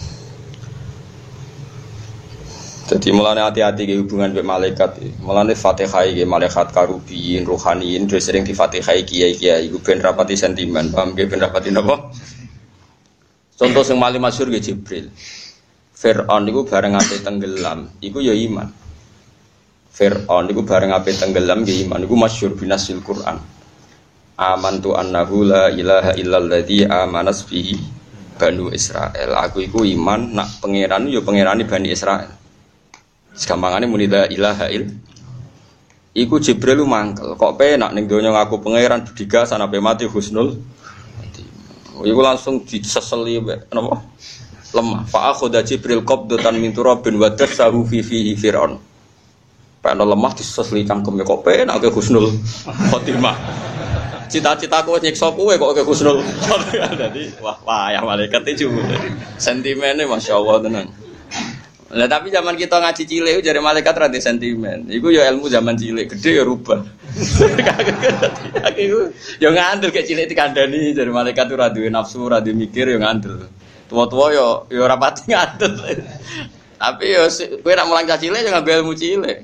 Jadi mulane hati-hati ke hubungan dengan malaikat. Mulane Fatihah iki malaikat karubiyin, ruhaniyin, dhewe sering di Fatihah kiai-kiai iku ben rapati sentimen, paham ge ben rapati napa? Contoh sing paling masyhur nggih Jibril. Fir'aun niku bareng ape tenggelam, iku ya iman. Fir'aun niku bareng ape tenggelam nggih iman, iku masyhur binasil Quran. Amantu annahu la ilaha illalladzi amanas bihi Banu Israil. Aku iku iman nak pangeran yo pangerane Bani Israil. Gampangane muni la ilaha il. Iku Jibril mangkel. Kok penak ning donya ngaku pangeran bediga sanape mati husnul. Iku langsung diseseli napa? Lemah. Fa akhadha Jibril qabdatan min turabin wa tasahu fi Fir'aun. Pengen lemah diseseli cangkeme kok penak ke husnul khotimah. Cita-citaku nyiksa kowe kok ke husnul khotimah. Dadi wah ya malaikat itu sentimene masyaallah tenan. Lah tapi zaman kita ngaji cilik jare malaikat ra di sentimen. Iku ya ilmu zaman cilik, gede ya rubah. Aku yo ngandel ke cilik dikandani jare malaikat ora duwe nafsu, ora duwe mikir yo ngandel. Tua-tua yo ora pati ngandel. Tapi yo kowe nek mulang cilik yo ngambil ilmu cilik.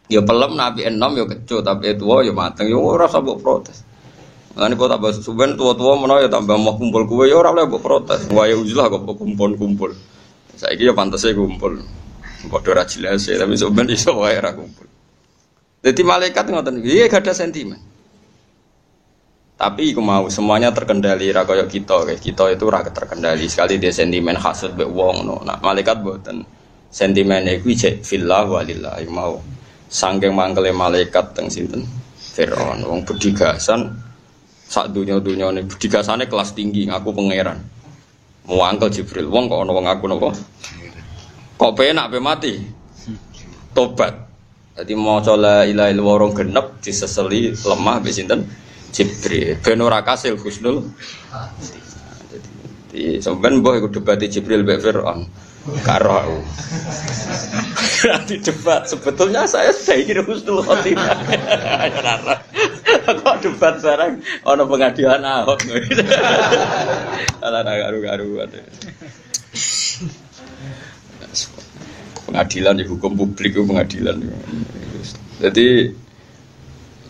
Yo pelem nabi enom yo kecut, tapi tua yo mateng yo ora usah mbok protes. Lan kok tambah suben tua-tua menawa yo tambah mau kumpul kowe yo ora oleh mbok protes. Wae uzlah kok kumpul-kumpul. Saiki ya pantese kumpul. Padha ra jelas tapi sampeyan iso wae ra kumpul. Dadi malaikat ngoten iki gak ada sentimen. Tapi iku mau semuanya terkendali ra kaya kita. Kita itu ra terkendali sekali dia sentimen hasud mbek wong no. Nah, malaikat mboten. Sentimene iku jek fillah walillah mau. Sangking mangkele malaikat teng sinten? Fir'aun. Wong bedigasan sak dunya-dunyane bedigasane kelas tinggi ngaku pangeran. Mau angkel Jibril, wong kok ana wong aku napa? Kok penak pe mati? tobat. Jadi mau la ilaha illallah rong genep diseseli lemah mbek sinten Jibril. Ben ora kasil husnul. Jadi sampean mbah iku debat Jibril mbek Firaun. Karo aku. Nanti debat sebetulnya saya sudah ingin husnul khotimah. Kok debat sekarang ana pengadilan Ahok. Ala garu-garu. Pengadilan di hukum publik itu pengadilan. Jadi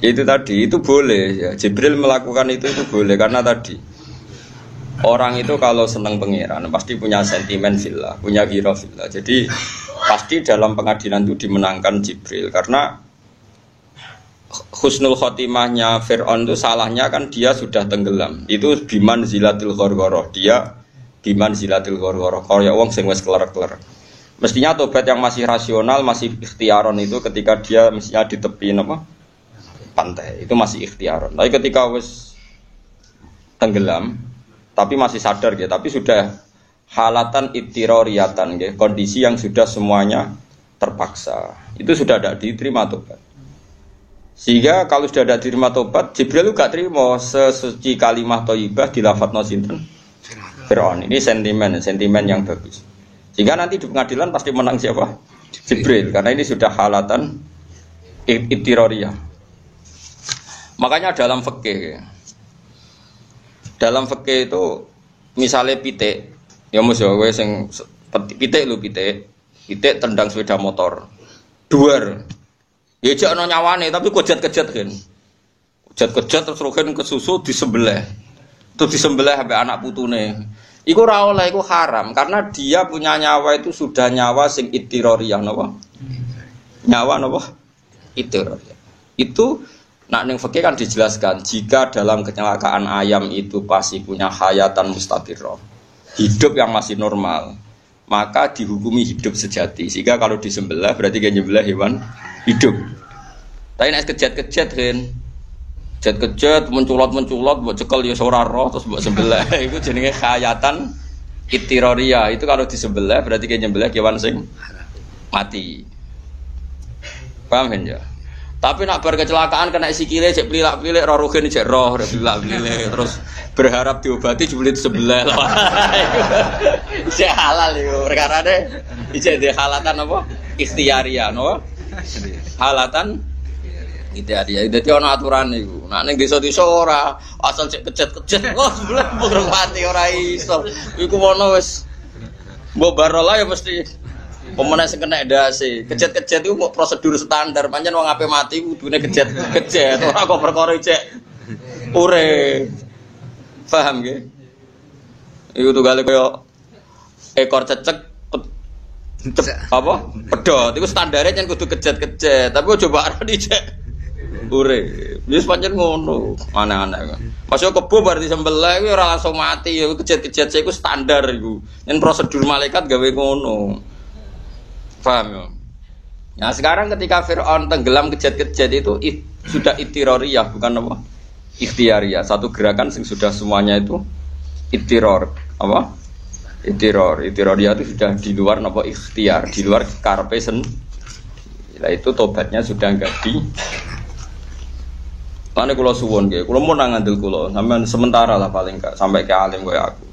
itu tadi itu boleh ya. Jibril melakukan itu boleh karena tadi orang itu kalau senang pangeran pasti punya sentimen fillah, punya ghirah fillah. Jadi pasti dalam pengadilan itu dimenangkan Jibril karena husnul khotimahnya Fir'aun itu salahnya kan dia sudah tenggelam. Itu biman zilatil ghorghoroh. Dia biman zilatil ghorghoroh. Kaya wong sing wis keler-keler. Mestinya tobat yang masih rasional, masih ikhtiaron itu ketika dia mestinya di tepi pantai, itu masih ikhtiaron. Tapi ketika wis tenggelam, tapi masih sadar gitu, tapi sudah halatan ittiroriyatan gitu, kondisi yang sudah semuanya terpaksa, itu sudah tidak diterima tobat. Sehingga kalau sudah tidak diterima tobat, Jibril juga terima sesuci kalimah thayyibah di lafadzna sinten Fir'aun. Ini sentimen yang bagus. Sehingga nanti di pengadilan pasti menang siapa? Jibril, karena ini sudah halatan ittiroriyah. Makanya dalam fikih itu misalnya pitik, ya mus ya kowe sing pitik tendang sepeda motor. Duar. Ya jak ana nyawane tapi kejat-kejat kan. Kejat-kejat terus rogen kesusu disembelih. Terus disembelih sampai anak putune. Iku ora oleh, iku haram karena dia punya nyawa itu sudah nyawa sing ittiroriyah napa? Nyawa napa? Ittiroriyah. Itu nak ning fikih kan dijelaskan jika dalam kecelakaan ayam itu pasti punya hayatan mustaqirrah. Hidup yang masih normal, maka dihukumi hidup sejati. Sehingga kalau disembelih berarti kan nyembelih hewan hidup. Tapi nek kejat-kejat kan kejat menculot buat cekel ya ora roh terus buat sebelah itu jenenge khayatan ittiroriyah. Itu kalau disebelah berarti kayak nyembelih kewan sing mati. Paham ya? Tapi nak bar kecelakaan kena sikile cek plilak-plilik roh rugen cek roh plilak-plilik terus berharap diobati jebule sebelah. Cek halal iku perkarane cek de halatan apa? Ikhtiyariyah napa? Halatan dia dadi ana aturane iku. Nek ning desa-desa ora asal cek kejet-kejet. Oh, sebelah burung mati ora iso. Iku wono wis mbok barola ya mesti pemene sing kena ndase. Kejet-kejet iku kok prosedur standar. Pancen wong ape mati kudune kejet-kejet. Ora kok perkara cek urip. Paham nggih? Iku tugale kaya ekor cecek apa? Pedhot. Iku standare yen kudu kejet-kejet. Tapi coba ora dicek urip. Wis pancen ngono, aneh-aneh. Masuk kebo bar disembelih kuwi ora langsung mati ya kejet-kejet iku standar iku. Yen prosedur malaikat gawe ngono. Paham ya? Nah, sekarang ketika Fir'aun tenggelam kejet-kejet itu sudah ittiroriyah bukan apa? Ikhtiariyah. Satu gerakan yang sudah semuanya itu ittiror. Apa? Ittiroriyah itu sudah di luar apa ikhtiar, di luar karepe Nah, itu tobatnya sudah enggak di Lane kula suwun nggih, kula mun nang ngandel kula, sampean sementara lah paling gak sampai ke alim kaya aku.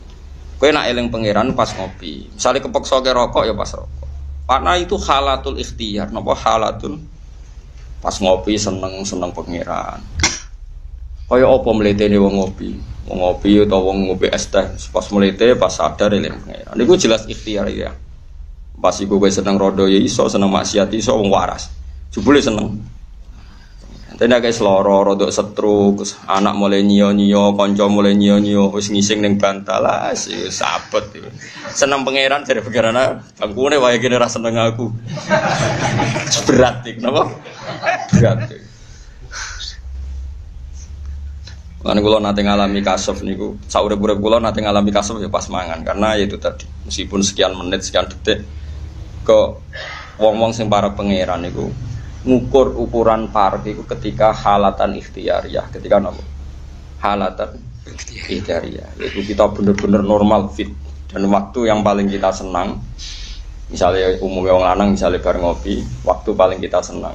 Kowe nak eling pangeran pas ngopi. Misale kepeksa ke rokok ya pas rokok. Karena itu halatul ikhtiyar, napa halatul pas ngopi seneng pangeran. Kaya apa mletene wong ngopi? Wong ngopi utawa wong ngombe es teh, pas mlete pas sadar eling pangeran. Niku jelas ikhtiyar ya. Pas iku kowe seneng rodo ya iso, seneng maksiat iso wong waras. Jebule seneng. Tenda guys loro rodok stroke, anak mulai nyio-nyio, kanca mulai nyio-nyio, wis ngising ning bantal lah, sabet. Seneng pangeran dari pangeran bangkune wae kene ra seneng aku. Berat iki, napa? Berat. Lan kula nate ngalami kasuf niku, saurip-urip kula nate ngalami kasuf ya pas mangan karena ya itu tadi, meskipun sekian menit, sekian detik kok wong-wong sing para pangeran niku ngukur ukuran parek itu ketika halatan ikhtiyariyah, ketika apa? Halatan ikhtiyariyah, yaitu kita benar-benar normal fit dan waktu yang paling kita senang Misalnya umumnya orang lanang misalnya bar ngopi, waktu paling kita senang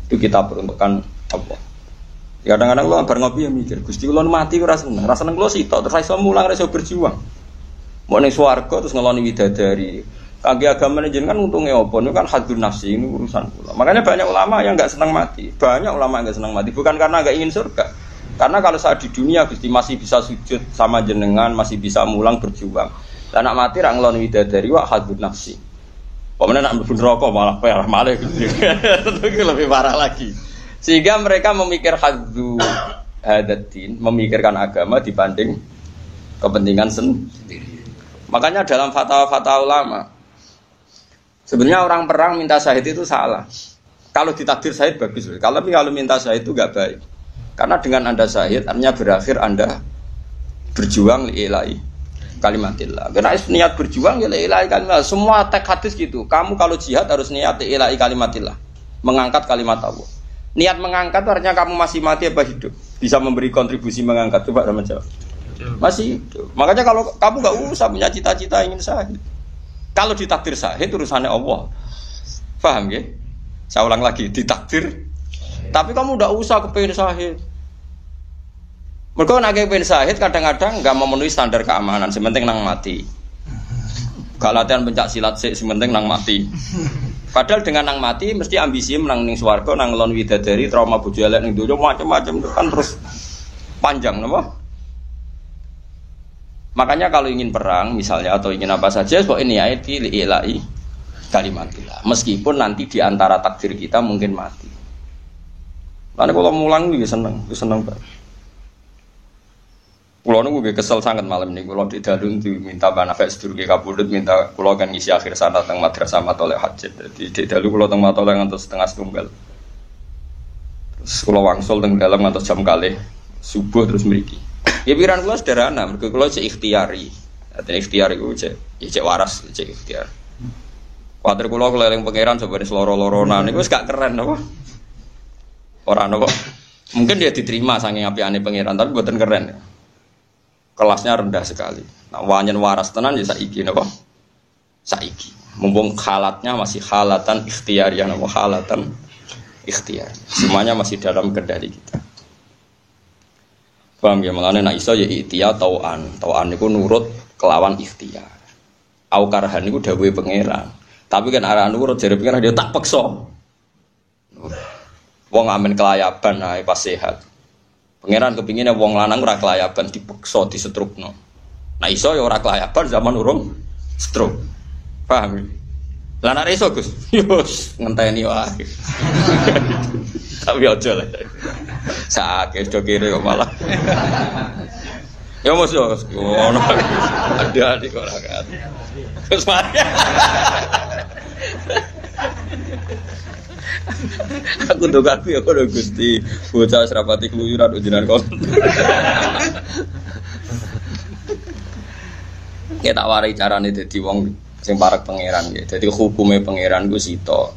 itu kita peruntukkan Allah. Kadang-kadang lo bar ngopi ya mikir, Gusti kula mati ora seneng, ora seneng kula sitok terus iso mulang iso berjuang. Mau ning swarga terus ngeloni widadari. Kangge agama jenengan untunge apa? Itu kan hadun nafsi, ini urusan kula. Makanya banyak ulama yang enggak senang mati. Banyak ulama yang enggak senang mati bukan karena enggak ingin surga. Karena kalau saat di dunia Gusti masih bisa sujud sama jenengan, masih bisa mulang berjuang. Lah nak mati ra ngeloni widadari wa hadun nafsi. Pemenang nak mlebu neraka malah parah malah gitu. Itu lebih parah lagi. Sehingga mereka memikir hadzu hadatin, memikirkan agama dibanding kepentingan sendiri. Makanya dalam fatwa-fatwa ulama sebenarnya orang perang minta syahid itu salah. Kalau ditakdir syahid bagus, kalau minta syahid itu enggak baik. Karena dengan Anda syahid artinya berakhir Anda berjuang lillahi kalimatillah. Karena niat berjuang ya lillahi kalimatillah. Semua teks hadis gitu. Kamu kalau jihad harus niat lillahi kalimatillah. Mengangkat kalimat Allah. Niat mengangkat artinya kamu masih mati apa hidup? Bisa memberi kontribusi mengangkat. Coba sama jawab. Masih hidup. Makanya kalau kamu enggak usah punya cita-cita ingin syahid. Kalau ditakdir syahid urusannya Allah. Paham ya? Saya ulang lagi, ditakdir. Tapi kamu enggak usah kepengin syahid. Mergo nek kepengin syahid kadang-kadang enggak memenuhi standar keamanan, sementing nang mati. Gak latihan pencak silat sik, sementing nang mati. Padahal dengan nang mati mesti ambisi menang ning swarga, nang ngelon widadari, trauma bojo elek ning donya macam-macam kan terus panjang napa? Makanya kalau ingin perang misalnya atau ingin apa saja kok ini ayat lillahi kalimatillah. Meskipun nanti di antara takdir kita mungkin mati. Karena kalau mulang juga seneng banget. Kulo niku nggih kesel sangat malam niku kulo didalun minta banafek sedurunge kapundhut minta kulo kan ngisi akhir sana teng madrasah Matoleh Hajat. Dadi didalu kulo teng Matoleh ngantos setengah setunggal. Terus kulo wangsul teng dalam ngantos jam kalih subuh terus mriki. Ya pikiran kulo sederhana, mergo kulo cek ikhtiari. Dadi ikhtiar iku cek waras, cek ikhtiar. Kuwatir kulo keleleng pangeran sabane seloro-loronan niku wis gak keren apa? Ora napa. Mungkin dia diterima saking apiane pangeran tapi mboten keren. Kelasnya rendah sekali. Nah, wanyen waras tenan ya saiki napa? Saiki. Mumpung halatnya masih halatan ikhtiariyah napa halatan ikhtiar. Semuanya masih dalam kendali kita. Paham ya malane nek iso ya ikhtiar tauan. Tauan niku nurut kelawan ikhtiar. Au karhan niku dawuhe pangeran. Tapi kan arah nurut jare pangeran dia tak peksa. Wong amen kelayaban ae pas sehat. Pangeran kepinginnya wong lanang ora kelayaban dipeksa disetrukno. Nah iso ya ora kelayaban zaman urung stroke. Paham ya? Lah nek iso Gus, yo ngenteni wae. Tapi aja lah. Sakit do kene kok malah. Ya mos yo ngono. Ada di ora kan. Terus mari. Aku dogaku ya kono Gusti, bocah serapati keluyuran ujian kon. Ya tak warai carane dadi wong sing parek pangeran ya. Dadi hukume pangeran ku sito.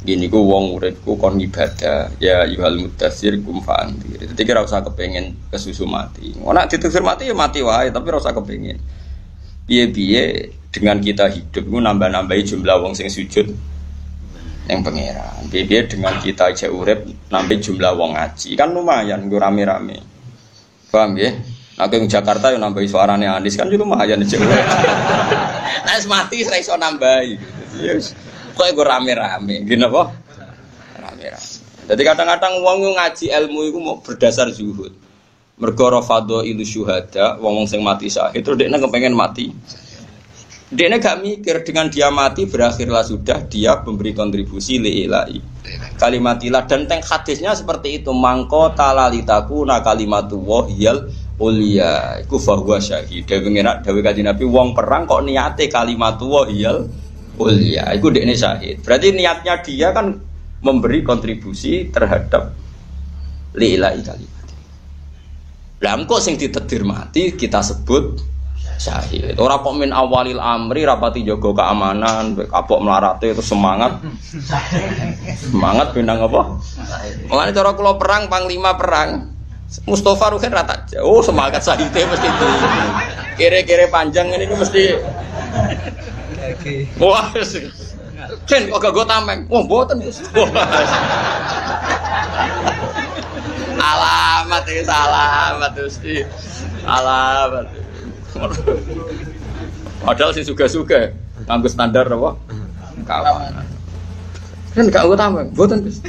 Gini ku wong uripku kon ibadah, ya yuhal mudaththir kum fa'andir. Dadi ora usah kepengin kesusu mati. Ora ditukir mati ya mati wae, tapi ora usah kepengin. Piye-piye dengan kita hidup ku nambah-nambahi jumlah wong sing sujud yang pangeran. Biar dengan kita aja urip nambah jumlah wong ngaji kan lumayan nggo rame-rame. Paham ya? Nek ing Jakarta yo nambahi suarane Anis kan yo lumayan aja. Nek mati ora iso nambahi. Yes. Kok nggo rame-rame. Ngene apa? Rame-rame. Jadi kadang-kadang wong ngaji ilmu iku mau berdasar zuhud. Mergo rafadho ilu syuhada, wong sing mati syahid terus dekne kepengen mati. Dia gak mikir dengan dia mati berakhirlah sudah dia memberi kontribusi lillahi kalimatilah dan teng hadisnya seperti itu mangko talalitaku na kalimatu wahyal ulia iku fahuwa syahid dewe kanjeng Nabi wong perang kok niate kalimatu wahyal ulia iku dekne syahid berarti niatnya dia kan memberi kontribusi terhadap lillahi kalimat lah kok sing ditedir mati kita sebut syahid. Ora kok min awalil amri rapati jaga keamanan, kapok melarate terus semangat. Semangat benang apa? Mulane cara kula perang panglima perang. Mustofa Ruhin rata. Oh, semangat syahide mesti itu. Kire-kire panjang ini mesti Wah, Jen kok gak gue tameng? Wah, mboten Gus. Alamat iki alamat Gusti. Alamat. Padahal sih suga-suga nganggo standar apa? Kawanan. Kan gak gue tameng, mboten Gus.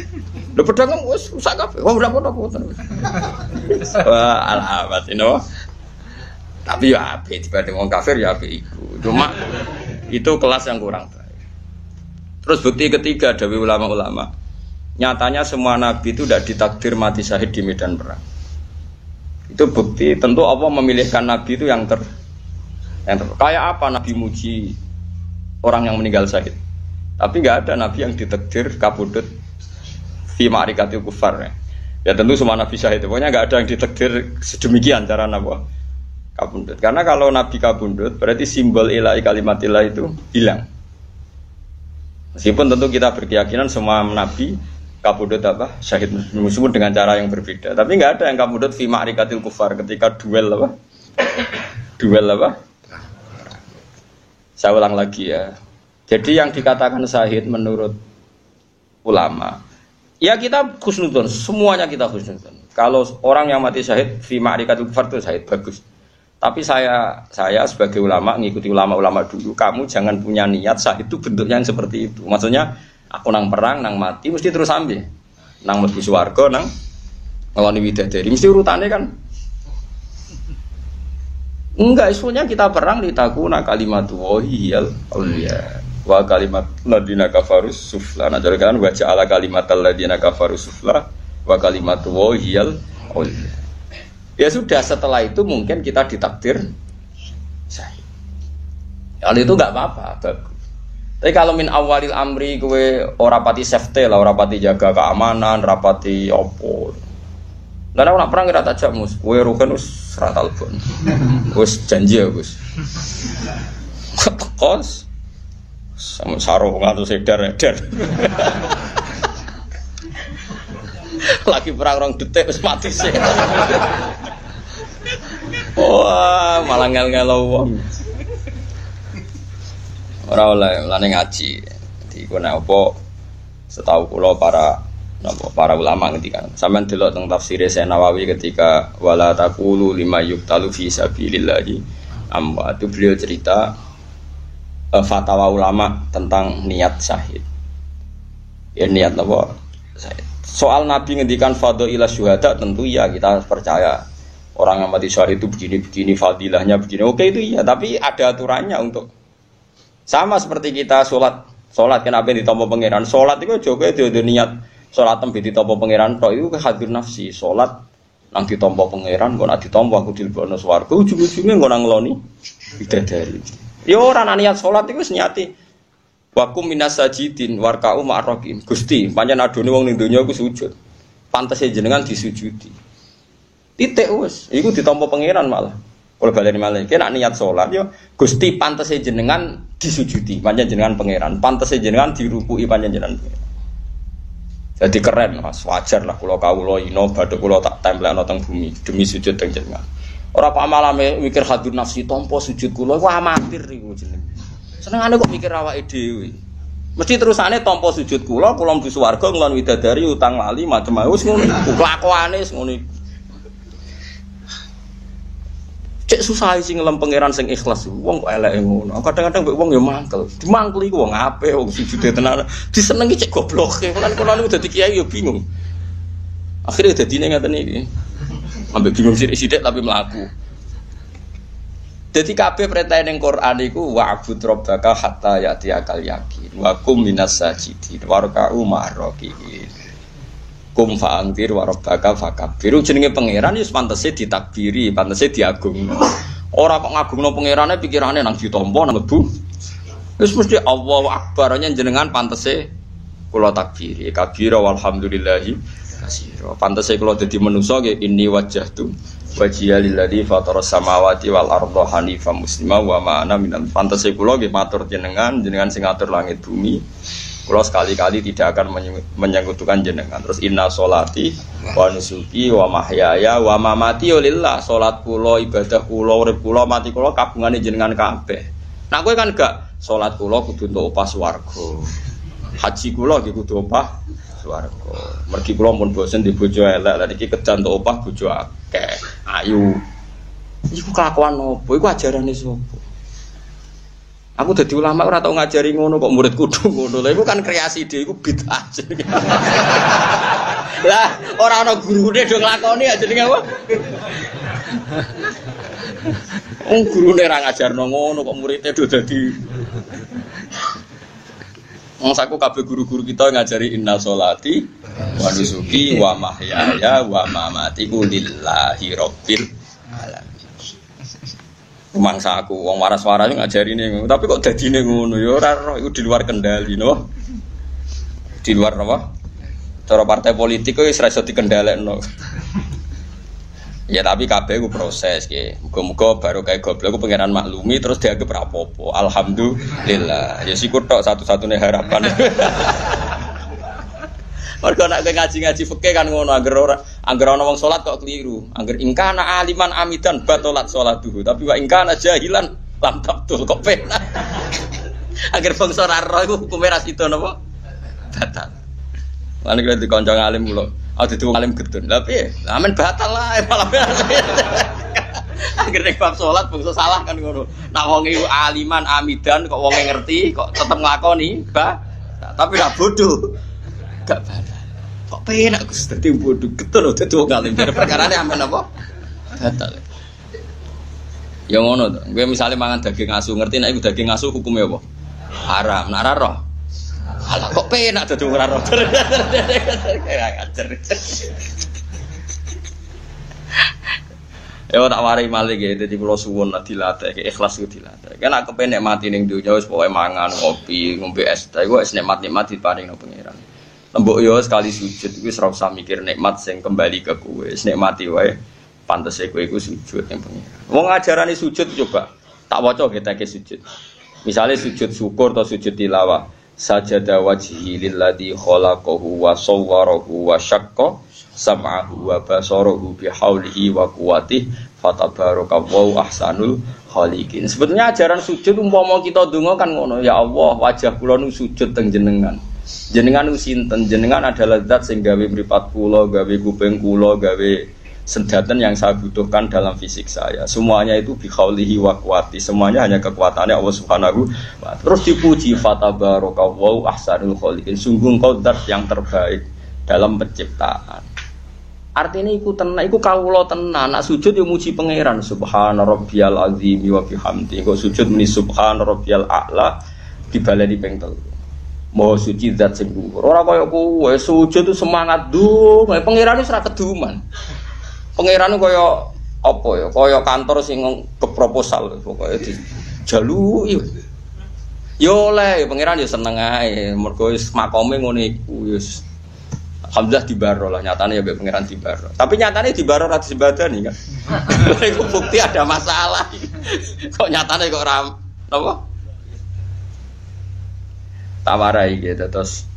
Lho pedang wis rusak kabeh. Wah, ora apa-apa mboten. Wah, alamat ini. Tapi ya apik dibanding wong kafir ya apik iku. Cuma itu kelas yang kurang baik. Terus bukti ketiga dari ulama-ulama, nyatanya semua nabi itu tidak ditakdir mati syahid di medan perang. Itu bukti tentu Allah memilihkan nabi itu yang kayak apa nabi muji orang yang meninggal syahid. Tapi nggak ada nabi yang ditakdir kabudut fi ma'rikatil kufar. Ya tentu semua nabi syahid. Pokoknya nggak ada yang ditakdir sedemikian cara nabi kabundut. Karena kalau nabi kabundut berarti simbol ilahi kalimatillah itu hilang. Meskipun tentu kita berkeyakinan semua nabi kabundut apa syahid meskipun dengan cara yang berbeda. Tapi nggak ada yang kabundut fi ma'rikatil kufar ketika duel apa? Duel apa? Saya ulang lagi ya. Jadi yang dikatakan syahid menurut ulama, ya kita khusnudon, semuanya kita khusnudon. Kalau orang yang mati syahid fi ma'rikatil kufar itu syahid bagus. Tapi saya sebagai ulama ngikuti ulama-ulama dulu, kamu jangan punya niat syahid itu bentuknya yang seperti itu. Maksudnya aku nang perang, nang mati mesti terus ambil. Nang mlebu swarga, nang ngeloni widadari. Mesti urutannya kan. Enggak, isunya kita perang litakuna kalimatu wahiyal auliya. Wa kalimat ladina kafarus sufla. Nah, jadi kan baca ala kalimatal ladina kafarus sufla wa kalimatu wahiyal auliya. Ya sudah, setelah itu mungkin kita ditakdir syahid. Kalau itu enggak apa-apa, bagus. Tapi kalau min awalil amri kowe ora pati safety lah, ora pati jaga keamanan, ora pati opo. Lah nek perang ora tak jamus, kowe rugen wis ra telepon. Wis janji ya, Gus. Kos sama sarung ngatus edar-edar. Lagi perang rong detik wis mati sih. Wah, malah ngel-ngelo wong. Ora oleh lane ngaji. Di kono apa setahu kula para ulama ngendikan. Sampeyan delok teng tafsir Syekh Nawawi ketika wala taqulu lima yuqtalu fi sabilillahi amma itu beliau cerita fatwa ulama tentang niat syahid. Ya niat apa? Soal Nabi ngendikan fadhailah syuhada tentu ya kita percaya. Orang yang mati syahid itu begini fadilahnya begini. Oke itu iya, tapi ada aturannya untuk sama seperti kita sholat kenapa ditampa pangeran. Sholat itu juga itu niat sholat tembe ditampa pangeran tok itu hadir nafsi. Sholat nang ditampa pangeran kok nak ditampa aku dilebokno swarga ujug-ujuge kok nang ngloni bidadari. Ya ora niat sholat iku wis niati wakum minas sajidin warka'u ma'arraqin. Gusti, pancen adone wong ning donya iku sujud. Pantese jenengan disujudi. Titik wis, iku ditampa pangeran malah. Kalau baleni malah, kena niat sholat yo, Gusti pantese jenengan disujudi, pancen jenengan pangeran, pantese jenengan dirukui pancen jenengan. Jadi keren, Mas, wajar lah kula kawula ino badhe kula tak templekno teng bumi demi sujud teng jenengan. Ora pak malah mikir hadir nafsi tampa sujud kula iku amatir iku jeneng. Senengane kok mikir awake dhewe. Mesti terusane tampa sujud kula mlebu swarga nglon widadari utang lali macam-macam wis ngono. Kelakuane wis ngono. Cek susah sing ngelem pangeran sing ikhlas. Wong kok eleke ngono. Kadang-kadang mbek wong ya mangkel. Dimangkel iku wong apik, wong sujude tenan. Disenengi cek gobloke. Kulo niku dadi kiai ya bingung. Akhire dadine ngaten iki. Ambek bingung sithik-sithik tapi mlaku. Dadi kabeh perintah ning Quran iku wa'bud rabbaka hatta ya'tiyakal yaqin. Wa kum minas sajidin warka'u ma'arraqin. Kum fa'angtir wa rabbaka fakabbir. Jenenge pangeran wis pantese ditakbiri, pantese diagungno. Ora kok ngagungno pangerane pikirane nang ditampa nang mlebu. Wis mesti Allahu Akbar jenengan pantese kula takbiri. Kabira walhamdulillahi katsira. Pantese kula dadi manusa nggih inni wajjahtu wajhiya lilladzi fataras samawati wal arda hanifan muslima wa ma ana minal. Pantese kula nggih matur jenengan sing ngatur langit bumi. Kula sekali-kali tidak akan menyekutukan jenengan. Terus inna sholati wa nusuki wa mahyaya wa mamati lillah. Salat kula, ibadah kula, urip kula, mati kula kabungane jenengan kabeh. Nah kowe kan gak salat kula kudu entuk opah swarga. Haji kula nggih kudu opah swarga. Mergi kula mun bosen di bojo elek, lan iki kejan entuk opah bojo akeh, ayu. Iku kelakuan opo? Iku ajarane sapa? Aku dadi ulama ora tau ngajari ngono kok murid kudu ngono. Lha iku kan kreasi dhewe iku bid'ah. Lah ora ana gurune do nglakoni aja jenenge apa? Gurune ra ngajarno ngono kok muridé do dadi. Mongsaku kabeh guru-guru kita ngajari innal sholati wa nusuki wa mahyaya wa mamati lillahi rabbil alamin. Mangsa aku wong waras-waras ngajarine tapi kok dadine ngono ya ora roh iku di luar kendali no. Di luar apa? Cara partai politik wis ora iso dikendhalekno. Ya tapi kabeh ku proses nggih. Muga-muga baru kayak goblok ku pangeran maklumi terus dianggap rapopo. Alhamdulillah. Ya siku tok satu-satunya harapan. Mergo nek ngaji-ngaji fikih kan ngono angger ana wong salat kok keliru. Angger ingkana aliman amidan batolat salatuhu. Tapi wa ingkana jahilan lam tabtul kok penak. Angger bangsa ora roh iku hukume ra sida napa? Batal. Lan iki dikonco alim kula. Dadi wong alim gedun. Lah piye? Amen batal lah malah. Angger nek bab salat bangsa salah kan ngono. Nek wong iku aliman amidan kok wonge ngerti kok tetep nglakoni tapi ra bodoh. Gak batal. Kok penak Gus dadi bodoh getun dadi wong alim. Perkarane amen apa? Batal. Ya ngono to. Kowe misale mangan daging asu ngerti nek iku daging asu hukume apa? Haram. Nek ora roh. Alah kok penak dadi ora roh. Ya tak warai malih nggih dadi kula suwun dilatih ikhlas ku dilatih. Kan aku penek mati ning donya wis pokoke mangan, ngopi, ngombe es teh iku wis nikmat-nikmat diparingno pangeran. Mbok yo sekali sujud iku wis ora usah mikir nikmat sing kembali ke kowe. Wis nikmati wae. Pantese kowe iku sujud ning pangeran. Wong ajarane sujud coba tak waca ketake sujud. Misale sujud syukur atau sujud tilawah. Sajada wajhi lilladzi khalaqahu wa sawwarahu wa syaqqa sam'ahu wa basarahu bihaulihi wa quwwatihi fatabarakallahu ahsanul khaliqin. Sebetulnya ajaran sujud umpama kita donga kan ngono, ya Allah wajah kula nu sujud teng jenengan. Jenengan sinten? Jenengan adalah zat sing gawe mripat kula, gawe kuping kula, gawe sedaten yang saya butuhkan dalam fisik saya. Semuanya itu bikhaulihi wa quwwati. Semuanya hanya kekuatannya Allah Subhanahu wa ta'ala. Terus dipuji fatabarakallahu ahsanul khaliqin. Sungguh engkau zat yang terbaik dalam penciptaan. Artinya iku tenan, iku kawula tenan. Nak sujud yo muji pangeran subhana rabbiyal azim wa bihamdi. Kok sujud muni subhana rabbiyal a'la dibaleni ping 3. Maha suci zat sing dhuwur. Ora kaya kowe sujud itu semangat ndonga, pangeran wis ra keduman. Pangeran kaya apa ya? Kaya kantor sing ke proposal pokoke dijaluki. Yo oleh pangeran yo seneng ae, mergo wis makome ngono iku wis. Alhamdulillah dibaro lah, nyatane ya mbek pangeran dibaro. Tapi nyatane dibaro ra disembadani kan. Iku bukti ada masalah. Kok nyatane kok ora napa? Tawarai gitu terus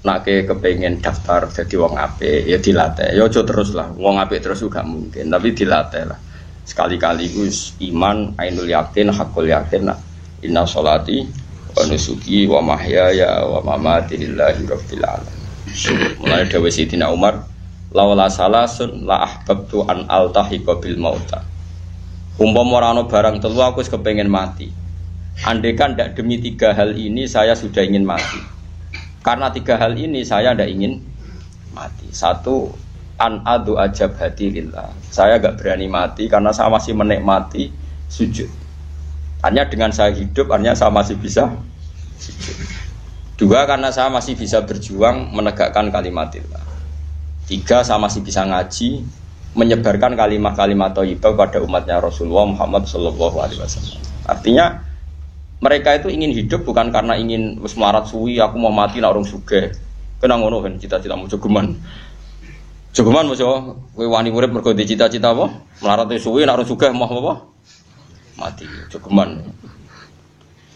nak kepengen daftar jadi wong apik ya dilatih ya aja terus lah wong apik terus juga mungkin tapi dilatih lah sekali-kali gus iman ainul yakin hakul yakin nah inna sholati wa nusuki wa mahyaya wa mamati lillahi rabbil alamin. Mulai dawuh Sayyidina Umar laula salasun la ahbabtu an altahiqa bil mauta. Umpama ora ana barang telu aku wis kepengin mati. Andaikan tidak demi 3 hal ini saya sudah ingin mati. Karena 3 hal ini saya tidak ingin mati. 1, an adu ajab hati lillah. Saya tidak berani mati karena saya masih menikmati sujud. Hanya dengan saya hidup, hanya saya masih bisa sujud. 2, karena saya masih bisa berjuang menegakkan kalimatillah. 3, saya masih bisa ngaji, menyebarkan kalimat-kalimat thayyibah pada umatnya Rasulullah Muhammad sallallahu alaihi wasallam. Artinya mereka itu ingin hidup bukan karena ingin wis melarat suwi aku mau mati nek urung sugih. Kena ngono kan cita-cita mau jogeman. Jogeman mosok kowe wani urip mergo cita-cita apa? Melarat suwi nek urung sugih mau apa? Mati. Jogeman.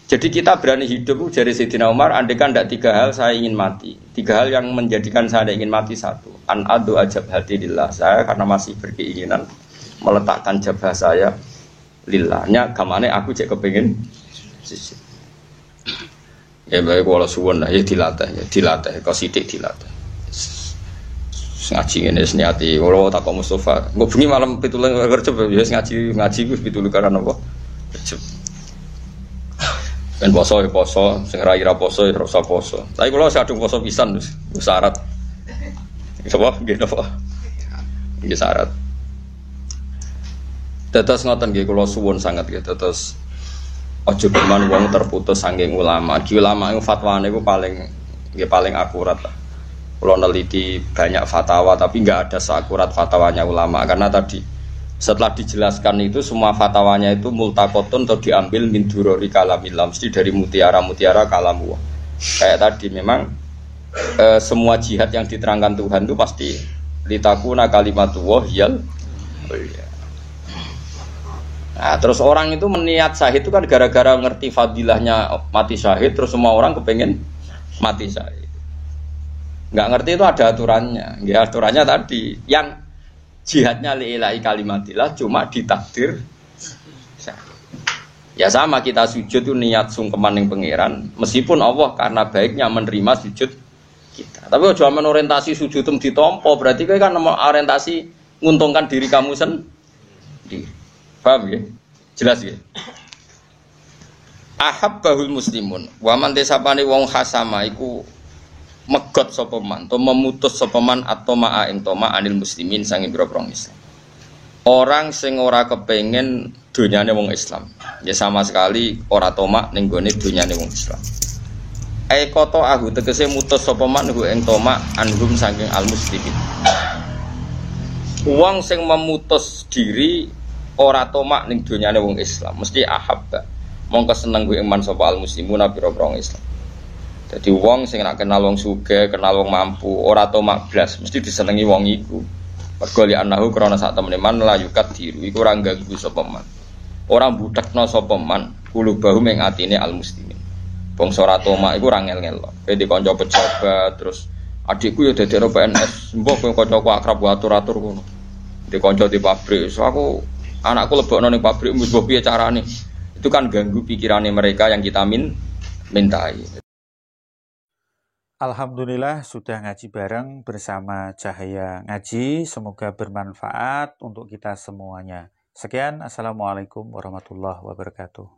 Jadi kita berani hidup dari Sayyidina Umar andaikan ndak 3 hal saya ingin mati. 3 hal yang menjadikan saya ingin mati. 1, an adu ajab hati lillah. Saya karena masih berkeinginan meletakkan jabah saya lillahnya gamane aku cek kepengin Ya bae kula suwun lah ya dilatih kok sithik dilatih. Ngaji ngene niati kula tak Mustofa. Engko bengi malam 17 kerja ya ngaji ku 17 karena apa? Kerja. Ben poso ya poso, sing ora poso ya ora usah poso. Tapi kula sadung poso pisan wis syarat. Coba nggih napa? Nggih syarat. Tetes ngoten nggih kula suwun sangat nggih tetes aja cuman wong terputus saking ulama. Ki ulama itu fatwane itu paling akurat. Kalau neliti banyak fatwa tapi nggak ada seakurat fatwanya ulama karena tadi setelah dijelaskan itu semua fatwanya itu multaqotun atau diambil min durori kalamillah mesti dari mutiara kalamu. Kayak tadi memang semua jihad yang diterangkan Tuhan itu pasti litakuna kalimatullah yal. Nah, terus orang itu meniat syahid itu kan gara-gara ngerti fadilahnya mati syahid, terus semua orang kepengen mati syahid. Nggak ngerti itu ada aturannya. Ya, aturannya tadi yang jihadnya li'ilahi kalimatillah cuma ditakdir syahid. Ya sama kita sujud itu niat sungkeman yang pangeran, meskipun Allah karena baiknya menerima sujud kita. Tapi kalau orientasi sujud itu ditompo, berarti kan orientasi menguntungkan diri kamu sendiri. Paham ya? Jelas ya? Ahabbahul muslimun wa man desapane wong khasama iku megot sapa man to memutus sapa man atau ma'a ing toma anil muslimin sange boro-boro Islam. Orang sing ora kepengin donyane wong Islam. Ya sama sekali ora tomak ning gone donyane wong Islam. Koto ahu tegese mutus sapa man ku ing toma anhum saking al muslimin. Wong sing memutus diri ora tomak ning donyane wong Islam mesti ahabba mongko seneng kuwi iman sapa al muslimun pira-pira Islam. Dadi wong sing nak kenal wong sugih, kenal wong mampu, ora tomak blas mesti disenengi wong iku. Mergo li anahu krana sak temene man layukat diru iku ora ganggu sapa man. Ora budhekno sapa man kulubahu ing atine al muslimin. Bangsa ora tomak iku ora ngel-ngel. Kowe dikonco pejabat terus adikku ya dadi PNS, mbok kowe kancaku akrab atur-atur ngono. Dikonco di pabrik, so aku anakku lebokno ning pabrik mbok piye carane. Itu kan ganggu pikirannya mereka yang kita mintai. Alhamdulillah sudah ngaji bareng bersama Cahaya Ngaji. Semoga bermanfaat untuk kita semuanya. Sekian, Assalamualaikum warahmatullahi wabarakatuh.